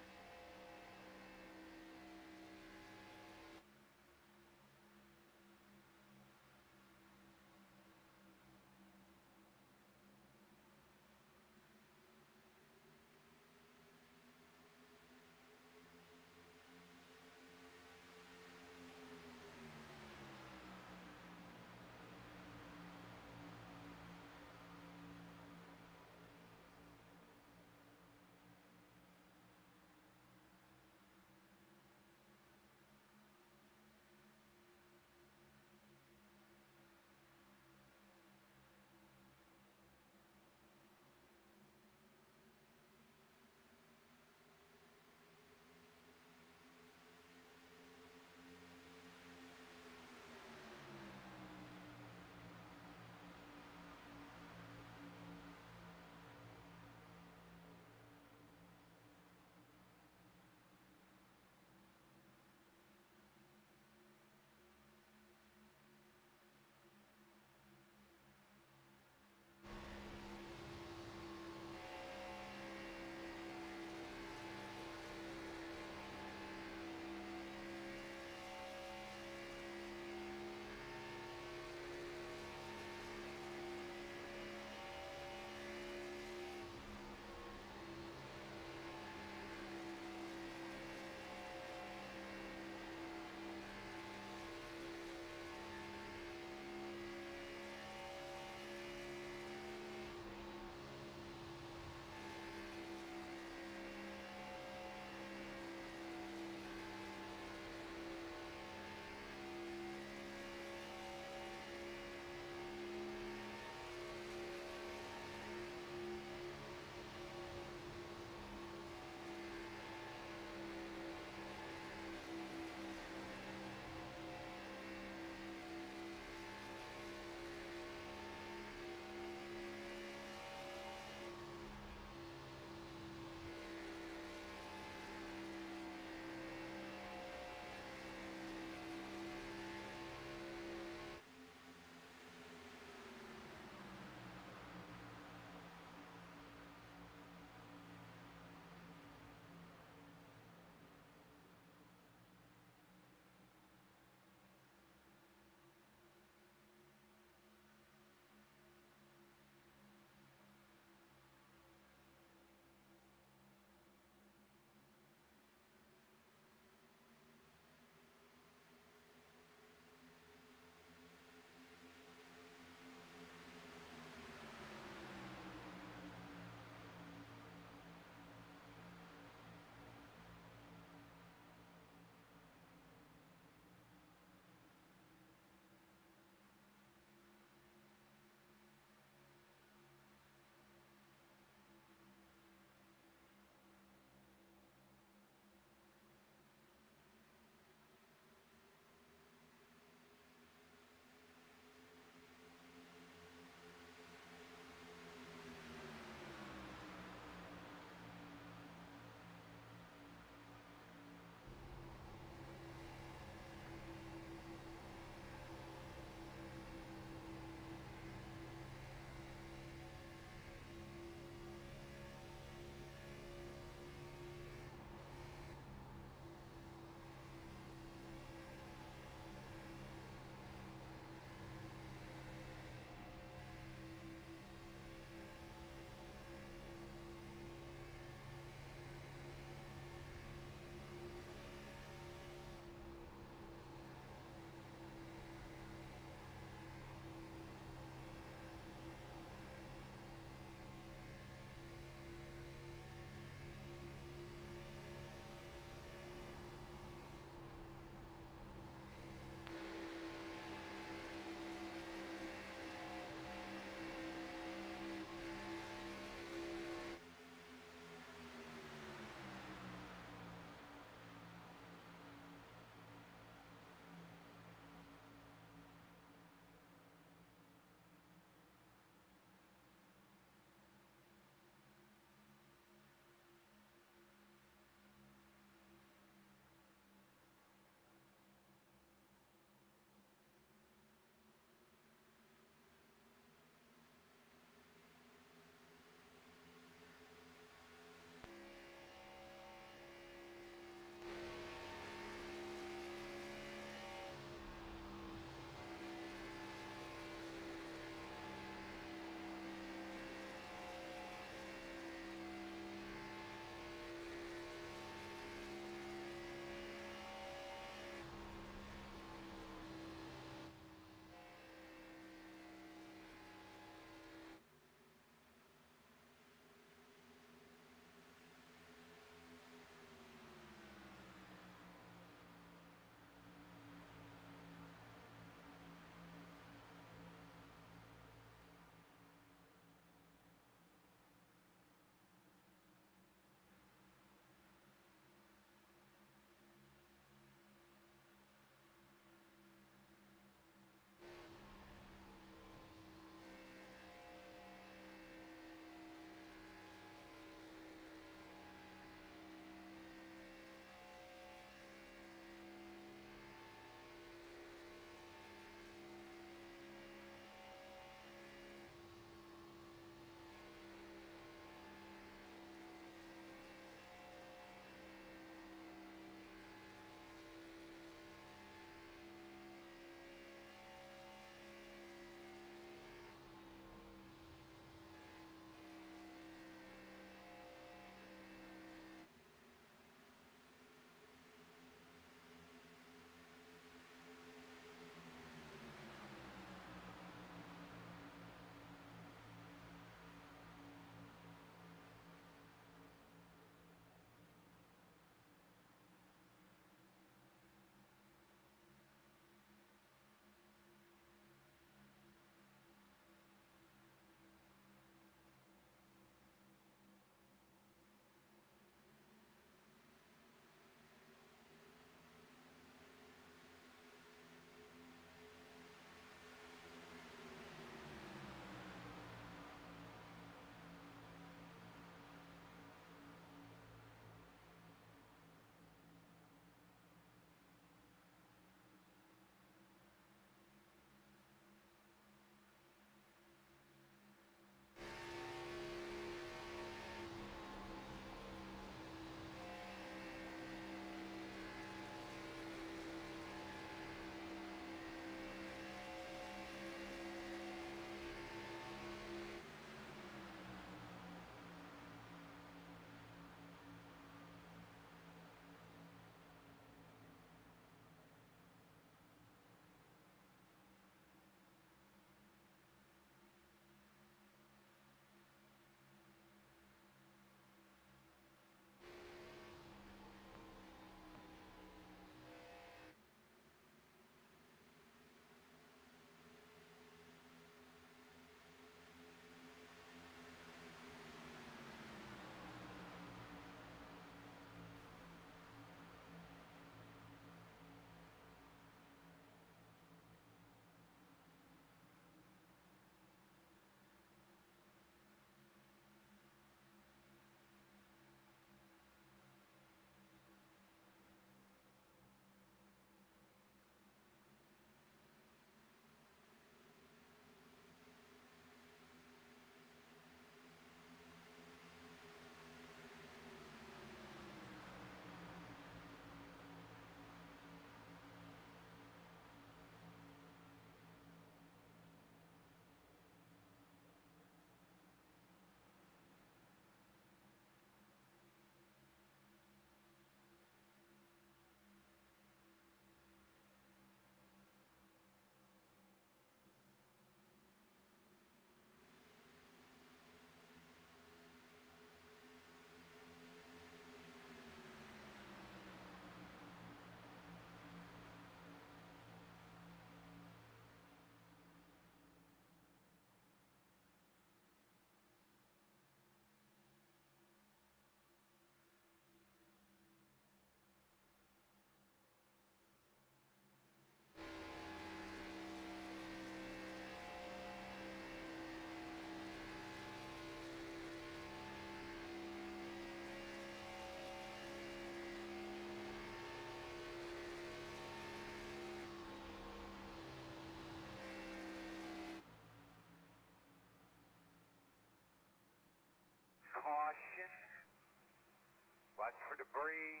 Watch for debris.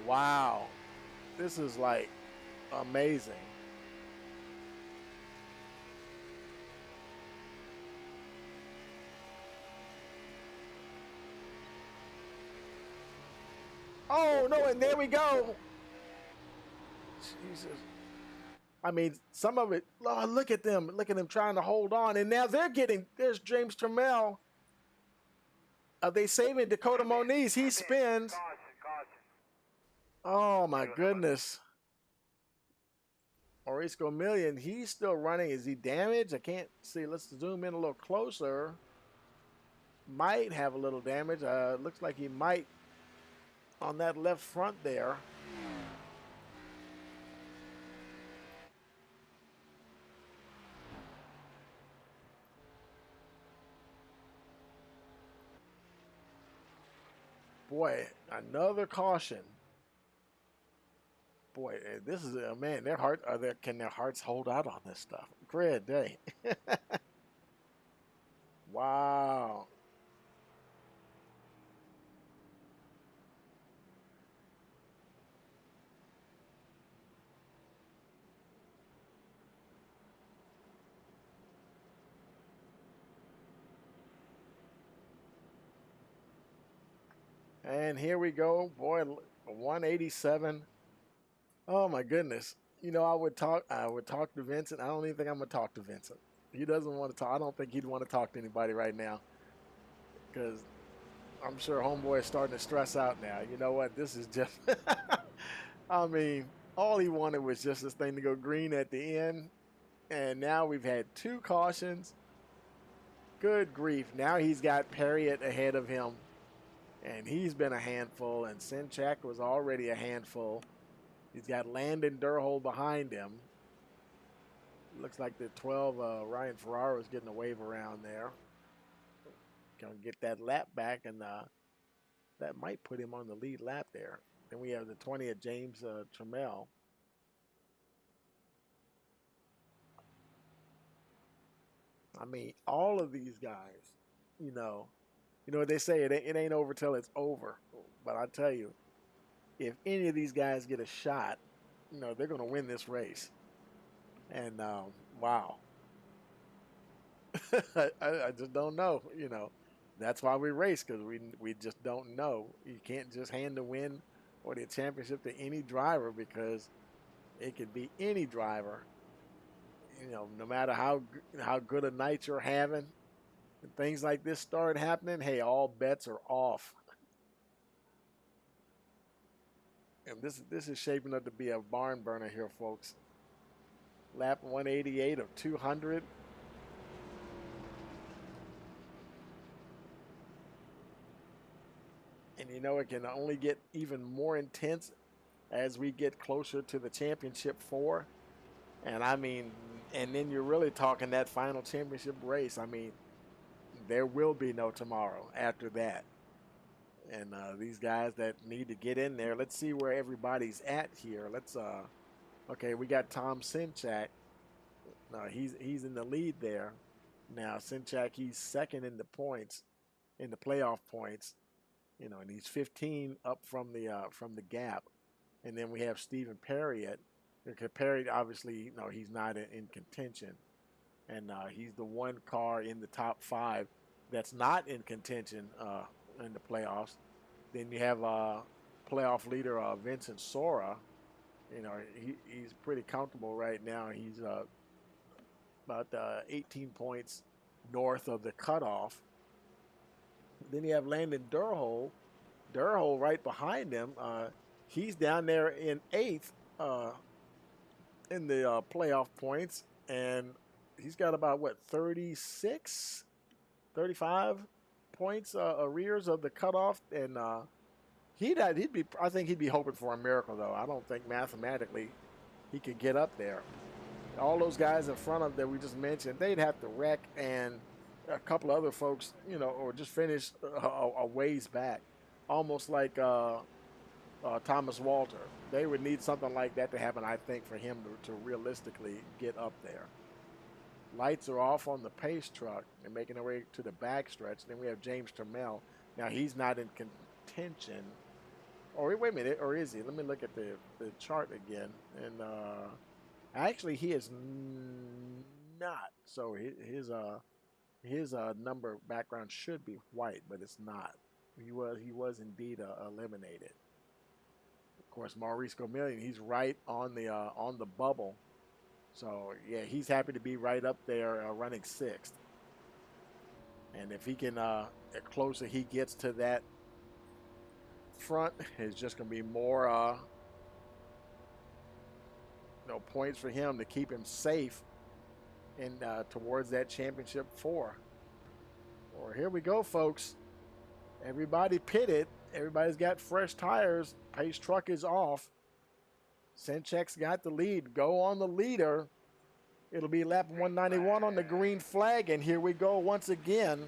Wow. This is like amazing. Oh, no, and there we go. Jesus. I mean, some of it, oh, look at them. Look at them trying to hold on. And now they're getting, there's James Trammell. Are they saving Dakota Moniz? He spins. Caution, caution. Oh, my goodness. Maurice Million, he's still running. Is he damaged? I can't see. Let's zoom in a little closer. Might have a little damage. Looks like he might on that left front there. Boy, another caution. Boy, this is man. Their heart can their hearts hold out on this stuff? Great day. Wow. And here we go, boy, 187. Oh my goodness. You know, I would talk to Vincent. I don't even think I'm gonna talk to Vincent. He doesn't want to talk. I don't think he'd want to talk to anybody right now, because I'm sure homeboy is starting to stress out now. You know what? This is just I mean, all he wanted was just this thing to go green at the end. And now we've had 2 cautions. Good grief. Now he's got Perriott ahead of him. And he's been a handful. And Sinchak was already a handful. He's got Landon Durhol behind him. Looks like the 12, Ryan Ferraro is getting a wave around there. Gonna get that lap back, and that might put him on the lead lap there. Then we have the 20 of James Trammell. I mean, all of these guys, you know what they say, it ain't over till it's over. But I tell you, if any of these guys get a shot, they're going to win this race. And wow. I just don't know, That's why we race, because we just don't know. You can't just hand the win or the championship to any driver, because it could be any driver. No matter how good a night you're having, and things like this start happening, hey, all bets are off. And this is shaping up to be a barn burner here, folks. Lap 188 of 200. And it can only get even more intense as we get closer to the championship 4. And I mean, and then you're really talking that final championship race. I mean, there will be no tomorrow after that. And these guys that need to get in there, let's see where everybody's at here. Okay, we got Tom Sinchak. He's in the lead there. Now Sinchak, he's second in the points, in the playoff points. And he's 15 up from the gap. And then we have Stephen Perriott. Perriott, obviously, he's not in contention. And he's the one car in the top 5 that's not in contention in the playoffs. Then you have playoff leader Vincent Sora. He's pretty comfortable right now. He's about 18 points north of the cutoff. Then you have Landon Durhol. Durhol right behind him. He's down there in 8th in the playoff points, and he's got about 36, 35 points arrears of the cutoff, and I think he'd be hoping for a miracle, though. I don't think mathematically he could get up there. All those guys in front of that we just mentioned, they'd have to wreck, and a couple of other folks, or just finish a ways back, almost like Thomas Walter. They would need something like that to happen, I think, for him to realistically get up there. Lights are off on the pace truck. They're making their way to the backstretch. Then we have James Trammell. Now, he's not in contention. Or wait a minute, or is he? Let me look at the chart again. And actually, he is not. So his number background should be white, but it's not. He was indeed eliminated. Of course, Maurice Gomillion, he's right on the bubble. So yeah, he's happy to be right up there, running sixth. And if he can, the closer he gets to that front, it's just going to be more, points for him to keep him safe and towards that championship 4. Or here we go, folks. Everybody pitted. Everybody's got fresh tires. Pace truck is off. Sinchek's got the lead. Go on the leader. It'll be lap 191 on the green flag, and here we go once again.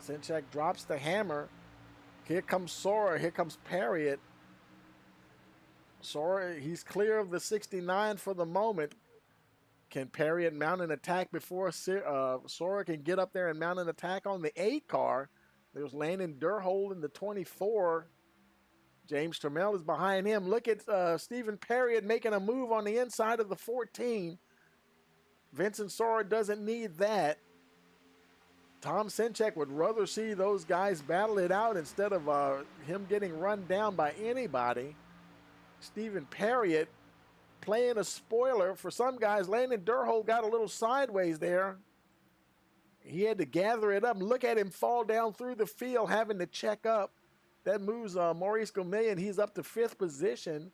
Sinchek drops the hammer. Here comes Sora. Here comes Perriott. Sora, he's clear of the 69 for the moment. Can Perriott mount an attack before Sora can get up there and mount an attack on the 8 car? There's Landon Durhold in the 24. James Trammell is behind him. Look at Stephen Perriott making a move on the inside of the 14. Vincent Sora doesn't need that. Tom Sinchek would rather see those guys battle it out instead of him getting run down by anybody. Stephen Perriott playing a spoiler for some guys. Landon Durhold got a little sideways there. He had to gather it up. Look at him fall down through the field, having to check up. That moves Maurice Gomillion. He's up to 5th position.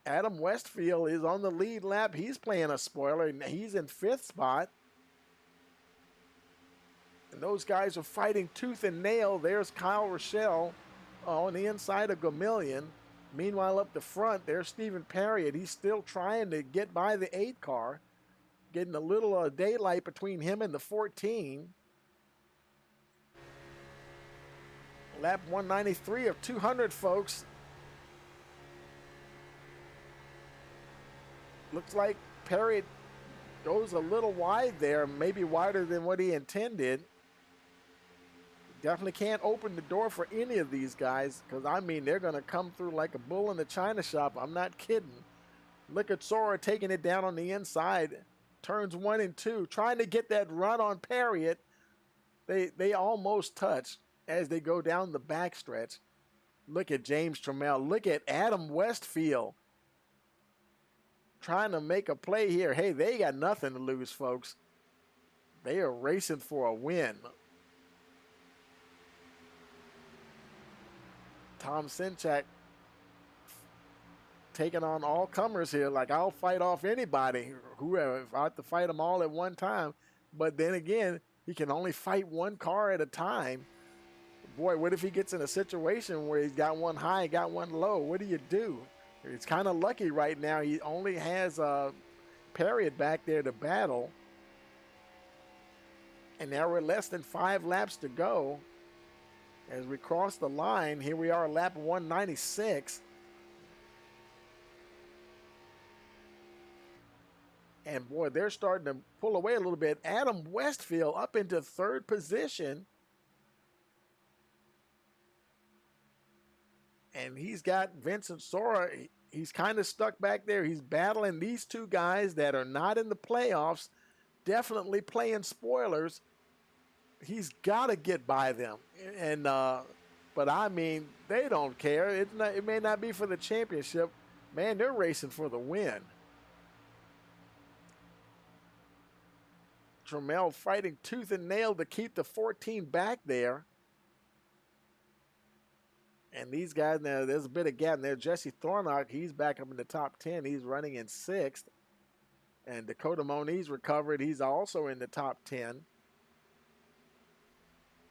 Adam Westfield is on the lead lap. He's playing a spoiler, and he's in 5th spot. And those guys are fighting tooth and nail. There's Kyle Rochelle on the inside of Gomillion. Meanwhile, up the front, there's Stephen Perriott. He's still trying to get by the 8 car, getting a little daylight between him and the 14. Lap 193 of 200, folks. Looks like Perriott goes a little wide there, maybe wider than what he intended. Definitely can't open the door for any of these guys because, I mean, they're going to come through like a bull in the china shop. I'm not kidding. Look at Sora taking it down on the inside. Turns 1 and 2, trying to get that run on Perriott. They almost touch as they go down the backstretch. Look at James Trammell. Look at Adam Westfield trying to make a play here. Hey, they got nothing to lose, folks. They are racing for a win. Tom Sinchek taking on all comers here. Like, I'll fight off anybody, whoever, if I have to fight them all at one time. But then again, he can only fight 1 car at a time. Boy, what if he gets in a situation where he's got one high, got one low? What do you do? He's kind of lucky right now. He only has Perriott back there to battle. And now we're less than 5 laps to go. As we cross the line, here we are, lap 196. And boy, they're starting to pull away a little bit. Adam Westfield up into 3rd position. And he's got Vincent Sora. He's kind of stuck back there. He's battling these 2 guys that are not in the playoffs, definitely playing spoilers. He's got to get by them. And but I mean, they don't care. It may not be for the championship. Man, they're racing for the win. Trammell fighting tooth and nail to keep the 14 back there. And these guys, now there's a bit of gap there. Jesse Thornock, he's back up in the top 10. He's running in 6th. And Dakota Moniz recovered. He's also in the top 10.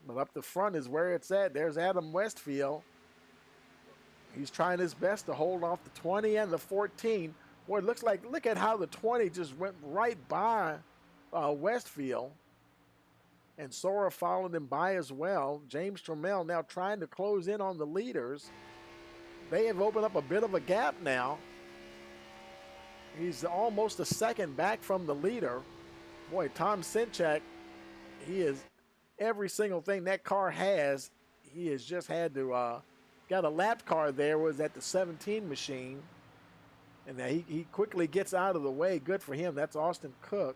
But up the front is where it's at. There's Adam Westfield. He's trying his best to hold off the 20 and the 14. Boy, it looks like, look at how the 20 just went right by Westfield. And Sora followed him by as well. James Trammell now trying to close in on the leaders. They have opened up a bit of a gap now. He's almost a second back from the leader. Boy, Tom Sinchek, he is every single thing that car has. He has just had to got a lap car there, was at the 17 machine. And now he quickly gets out of the way. Good for him. That's Austin Cook.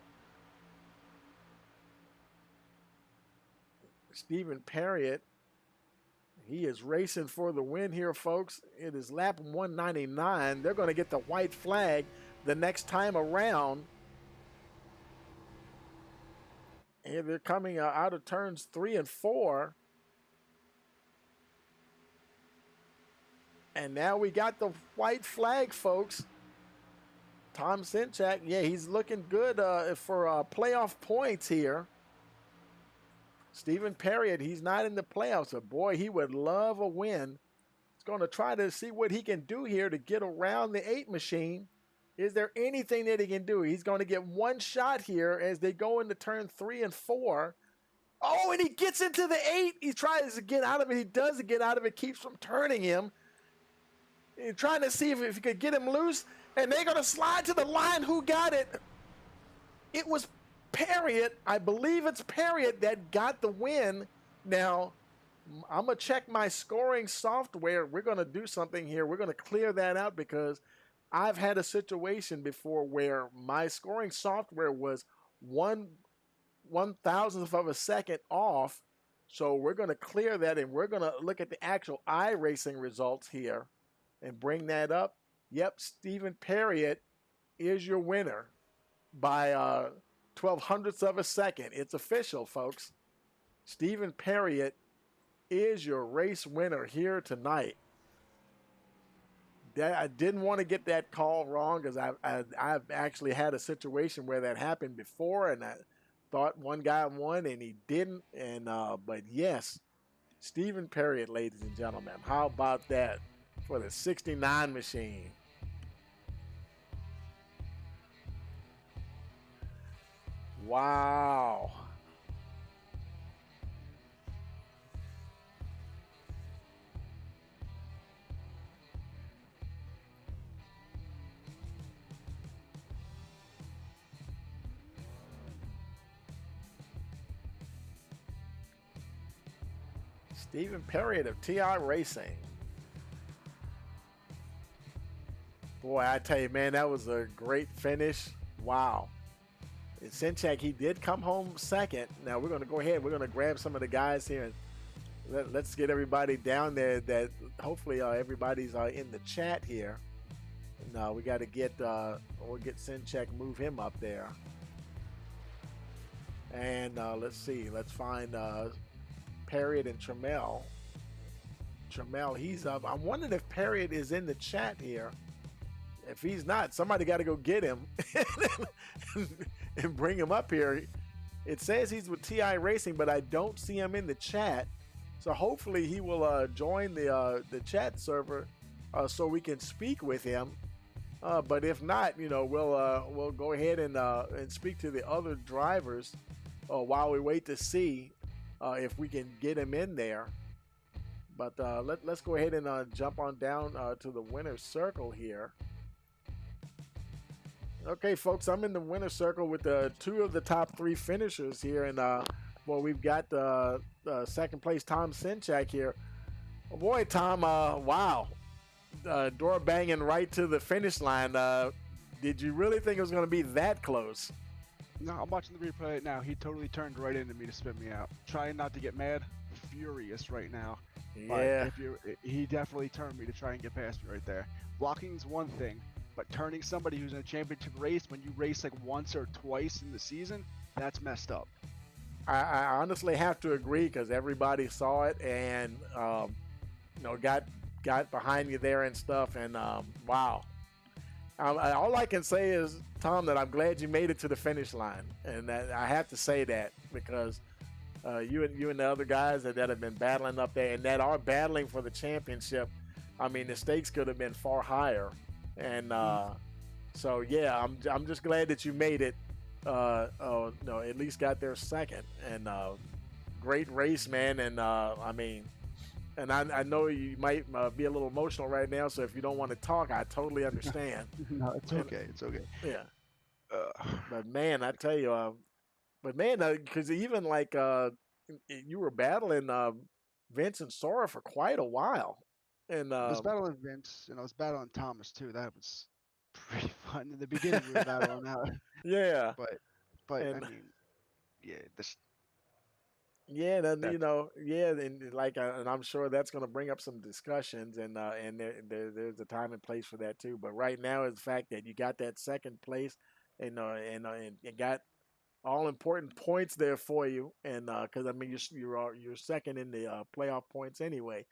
Stephen Perriott, he is racing for the win here, folks. It is lap 199. They're going to get the white flag the next time around. And they're coming out of turns 3 and 4. And now we got the white flag, folks. Tom Sinchak, yeah, he's looking good for playoff points here. Stephen Perriott, he's not in the playoffs, but boy, he would love a win. He's going to try to see what he can do here to get around the 8 machine. Is there anything that he can do? He's going to get one shot here as they go into turn 3 and 4. Oh, and he gets into the 8. He tries to get out of it. He does get out of it, keeps from turning him. He's trying to see if he could get him loose, and they're going to slide to the line. Who got it? It was Perriott. I believe it's Perriott that got the win. Now, I'm going to check my scoring software. We're going to do something here. We're going to clear that out because I've had a situation before where my scoring software was 1/1000th of a second off. So we're going to clear that, and we're going to look at the actual iRacing results here and bring that up. Yep, Stephen Perriott is your winner by 0.12 of a second. It's official, folks. Stephen Perriott is your race winner here tonight. I didn't want to get that call wrong because I've actually had a situation where that happened before, and I thought one guy won and he didn't. And but yes, Stephen Perriott, ladies and gentlemen. How about that for the 69 machine? Wow. Stephen Perriott of TI Racing. Boy, I tell you, man, that was a great finish. Wow. And Sinchak, he did come home second. Now we're going to go ahead. We're going to grab some of the guys here and let's get everybody down there. That hopefully everybody's in the chat here. And we got to get we'll get Sinchak, move him up there. And let's see. Let's find Perriott and Trammell. Trammell, he's up. I'm wondering if Perriott is in the chat here. If he's not, somebody got to go get him and bring him up here. It says he's with TI Racing, but I don't see him in the chat. So hopefully he will join the chat server so we can speak with him. But if not, you know, we'll go ahead and speak to the other drivers while we wait to see if we can get him in there. But let's go ahead and jump on down to the winner's circle here. Okay, folks, I'm in the winner's circle with two of the top 3 finishers here. And, well, we've got second place Tom Sinchak here. Oh, boy, Tom, wow. Door banging right to the finish line. Did you really think it was going to be that close? No, I'm watching the replay right now. He totally turned right into me to spin me out. Trying not to get mad. Furious right now. Yeah. He definitely turned me to try and get past me right there. Blocking's one thing, but turning somebody who's in a championship race when you race like once or twice in the season, that's messed up. I honestly have to agree because everybody saw it and you know, got behind you there and stuff. And wow. All I can say is, Tom, that I'm glad you made it to the finish line, and that, I have to say that because you and the other guys that have been battling up there and that are battling for the championship, I mean, the stakes could have been far higher. And so yeah, I'm just glad that you made it. No, at least got there second. And great race, man. And I mean. And I know you might be a little emotional right now, so if you don't want to talk, I totally understand. No, it's okay. It's okay. Yeah. But man, I tell you, because even like you were battling Vince and Sora for quite a while, and I was battling Vince, and I was battling Thomas too. That was pretty fun. In the beginning, we were battling out, yeah, but I and mean, yeah, this yeah, then that yeah, and like, and I'm sure that's going to bring up some discussions, and there's a time and place for that too. But right now, is the fact that you got that second place, and you got all important points there for you, and because I mean you're second in the playoff points anyway,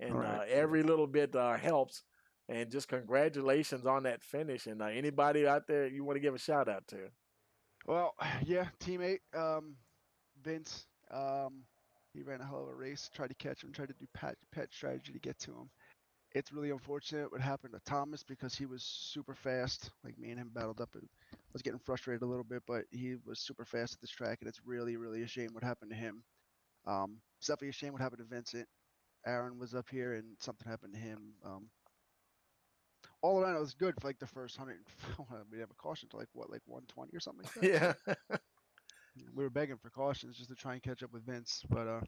all and right. every little bit helps. And just congratulations on that finish. And anybody out there you want to give a shout out to? Well, yeah, teammate, Vince, he ran a hell of a race. Tried to catch him. Tried to do pet strategy to get to him. It's really unfortunate what happened to Thomas because he was super fast. Like me and him battled up, and I was getting frustrated a little bit, but he was super fast at this track, and it's really, really a shame what happened to him. It's definitely a shame what happened to Vincent. Aaron was up here, and something happened to him. All around, it was good for like the first 100. We have a caution to like what, like 120 or something like that. Yeah. We were begging for cautions just to try and catch up with Vince, but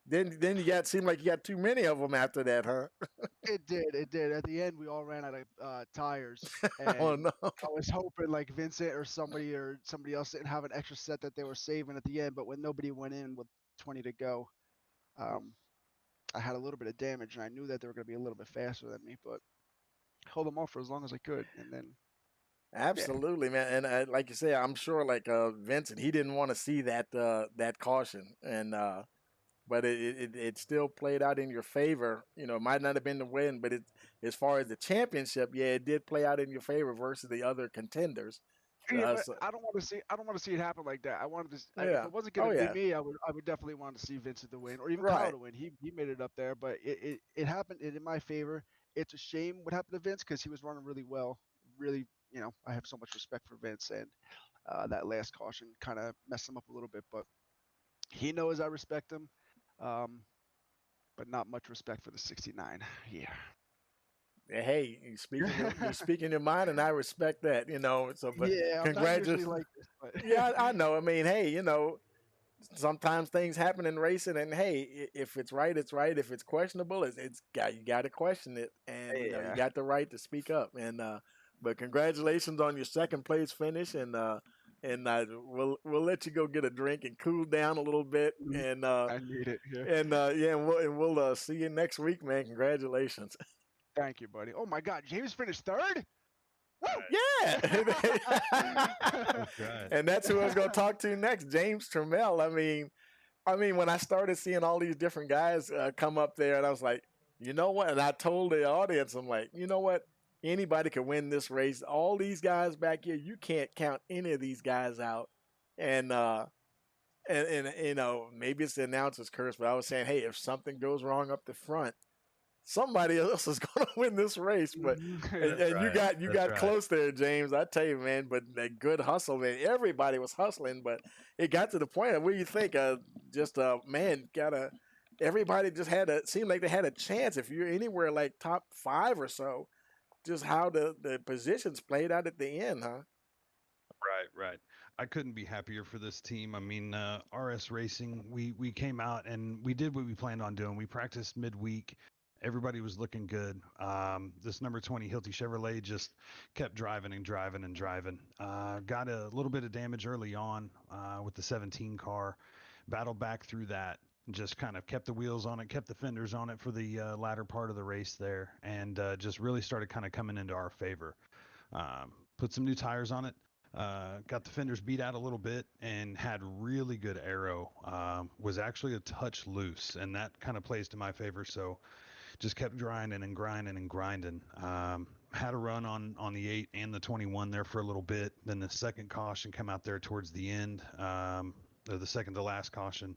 Then you got seemed like you got too many of them after that, huh? it did. At the end, we all ran out of tires, Oh and no. I was hoping like Vincent or somebody else didn't have an extra set that they were saving at the end. But when nobody went in with 20 to go, um, I had a little bit of damage, and I knew that they were going to be a little bit faster than me, but held them off for as long as I could, and then yeah, Absolutely, man. And like you say, I'm sure like Vincent, he didn't want to see that caution, and but it still played out in your favor. You know, it might not have been the win, but as far as the championship, yeah, it did play out in your favor versus the other contenders. yeah, but So, I don't want to see it happen like that. I wanted to. If yeah. it wasn't Oh going to be yeah. me, I would definitely want to see Vincent to win, or even Kyle Right. to win. He made it up there, but it happened in my favor. It's a shame what happened to Vince because he was running really well. Really, I have so much respect for Vince, and that last caution kind of messed him up a little bit. But he knows I respect him, um, but not much respect for the 69. Yeah. Hey, you speaking your mind, and I respect that. You know, so but Yeah, I'm not usually congratulations. like this, but Yeah, I know. I mean, hey, sometimes things happen in racing, and hey, if it's right, it's right. If it's questionable, you got to question it, and you yeah. got the right to speak up. And but congratulations on your second place finish, and we'll let you go get a drink and cool down a little bit, I need it. Yeah. yeah, and we'll see you next week, man. Congratulations. Thank you, buddy. Oh my God, James finished third. Woo! Yeah. That's right. And that's who I was going to talk to next, James Trammell. I mean, when I started seeing all these different guys come up there, and I was like, you know what? And I told the audience, I'm like, you know what? Anybody could win this race. All these guys back here, you can't count any of these guys out. And maybe it's the announcer's curse, but I was saying, hey, if something goes wrong up the front, somebody else is going to win this race. But and you got That's right. close there, James. I tell you, man. But that good hustle, man. Everybody was hustling, but it got to the point of what do you think? Man, everybody just seemed like they had a chance. If you're anywhere like top 5 or so, just how the positions played out at the end, huh? Right. I couldn't be happier for this team. I mean, RS Racing, we came out and we did what we planned on doing. We practiced midweek. Everybody was looking good. This number 20 Hilti Chevrolet just kept driving and driving and driving. Got a little bit of damage early on with the 17 car. Battled back through that. Just kind of kept the wheels on it, kept the fenders on it for the latter part of the race there, and just really started kind of coming into our favor. Put some new tires on it. Got the fenders beat out a little bit and had really good aero. Was actually a touch loose, and that kind of plays to my favor. So just kept grinding and grinding and grinding. Had a run on the 8 and the 21 there for a little bit. Then the second caution come out there towards the end, or the second to last caution.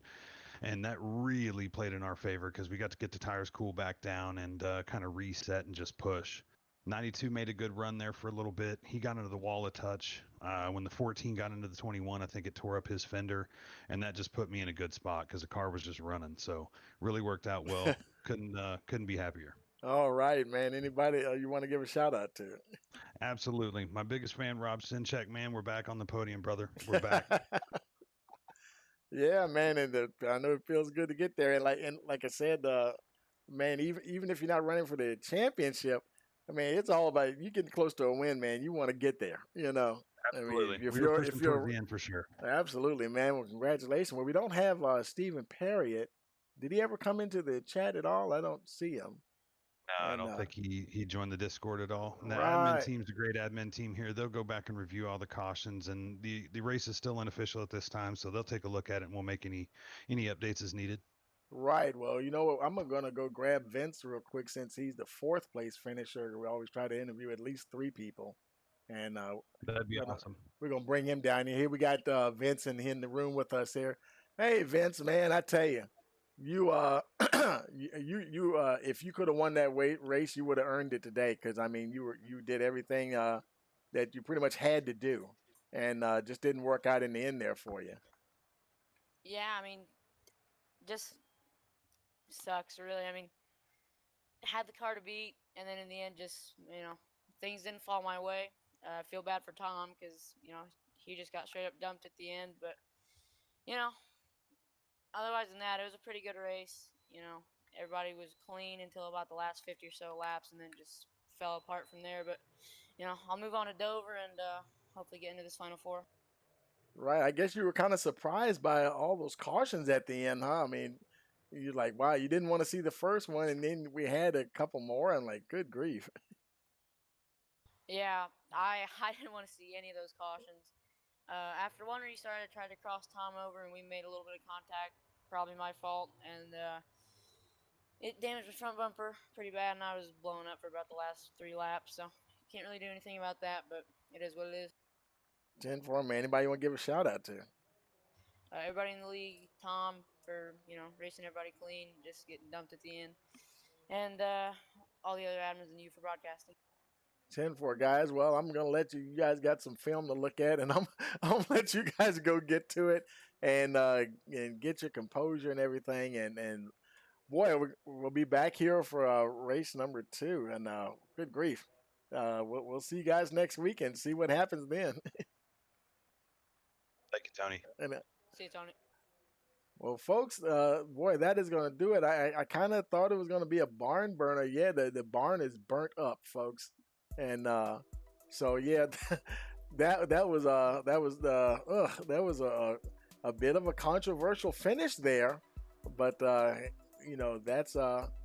And that really played in our favor because we got to get the tires cool back down and kind of reset and just push. 92 made a good run there for a little bit. He got into the wall a touch. When the 14 got into the 21, I think it tore up his fender, and that just put me in a good spot because the car was just running. So really worked out well. Couldn't be happier. All right, man. Anybody you want to give a shout out to? Absolutely. My biggest fan, Rob Sinchek, man, we're back on the podium, brother. We're back. Yeah, man, and I know it feels good to get there. And like I said, man, even if you're not running for the championship, I mean, it's all about you getting close to a win, man. You want to get there, you know. I mean, Absolutely. We were pushing towards the end for sure. absolutely, man. Well, congratulations. Well, we don't have Stephen Perry yet. Did he ever come into the chat at all? I don't see him. No, I And don't think he joined the Discord at all. And the admin right, team's a great admin team here. They'll go back and review all the cautions, and the race is still unofficial at this time, so they'll take a look at it and we'll make any updates as needed. right. Well, you know what? I'm gonna go grab Vince real quick since he's the fourth place finisher. We always try to interview at least 3 people, and That'd be gonna, awesome. we're gonna bring him down here. Here we got Vince in the room with us here. Hey, Vince, man, I tell you, you if you could have won that race, you would have earned it today. Because I mean, you did everything that you pretty much had to do, and just didn't work out in the end there for you. Yeah, I mean, just sucks really. I mean, had the car to beat, and then in the end, just things didn't fall my way. I feel bad for Tom because he just got straight up dumped at the end. But otherwise than that, it was a pretty good race. Everybody was clean until about the last 50 or so laps, and then just fell apart from there. But I'll move on to Dover and hopefully get into this Final Four. Right. I guess you were kind of surprised by all those cautions at the end, huh? I mean, you're like, wow, you didn't want to see the first one, and then we had a couple more, and like, good grief. Yeah, I didn't want to see any of those cautions. After one restart, I tried to cross Tom over, and we made a little bit of contact. Probably my fault, and it damaged my front bumper pretty bad, and I was blown up for about the last 3 laps. So can't really do anything about that, but it is what it is. 10-4, man. Anybody you want to give a shout out to? Everybody in the league, Tom for racing everybody clean, just getting dumped at the end, and all the other admins and you for broadcasting. 10-4, guys. Well, I'm gonna let you. You guys got some film to look at, and I'm gonna let you guys go get to it and get your composure and everything. And boy, we'll be back here for race number 2. And good grief, we'll see you guys next week and see what happens then. Thank you, Tony. And, see you, Tony. well, folks, boy, that is going to do it. I kind of thought it was going to be a barn burner. Yeah, the barn is burnt up, folks. And so yeah, that was a bit of a controversial finish there, but that's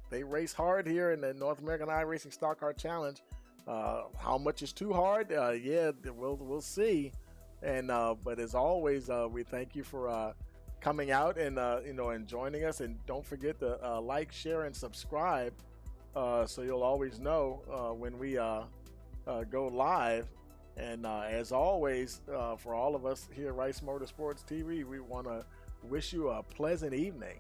they race hard here in the North American iRacing Stock Car Challenge. How much is too hard? Yeah, we'll see. And but as always, we thank you for coming out and and joining us. And don't forget to like, share, and subscribe, so you'll always know when we go live. And as always, for all of us here at Rice Motorsports TV, we want to wish you a pleasant evening.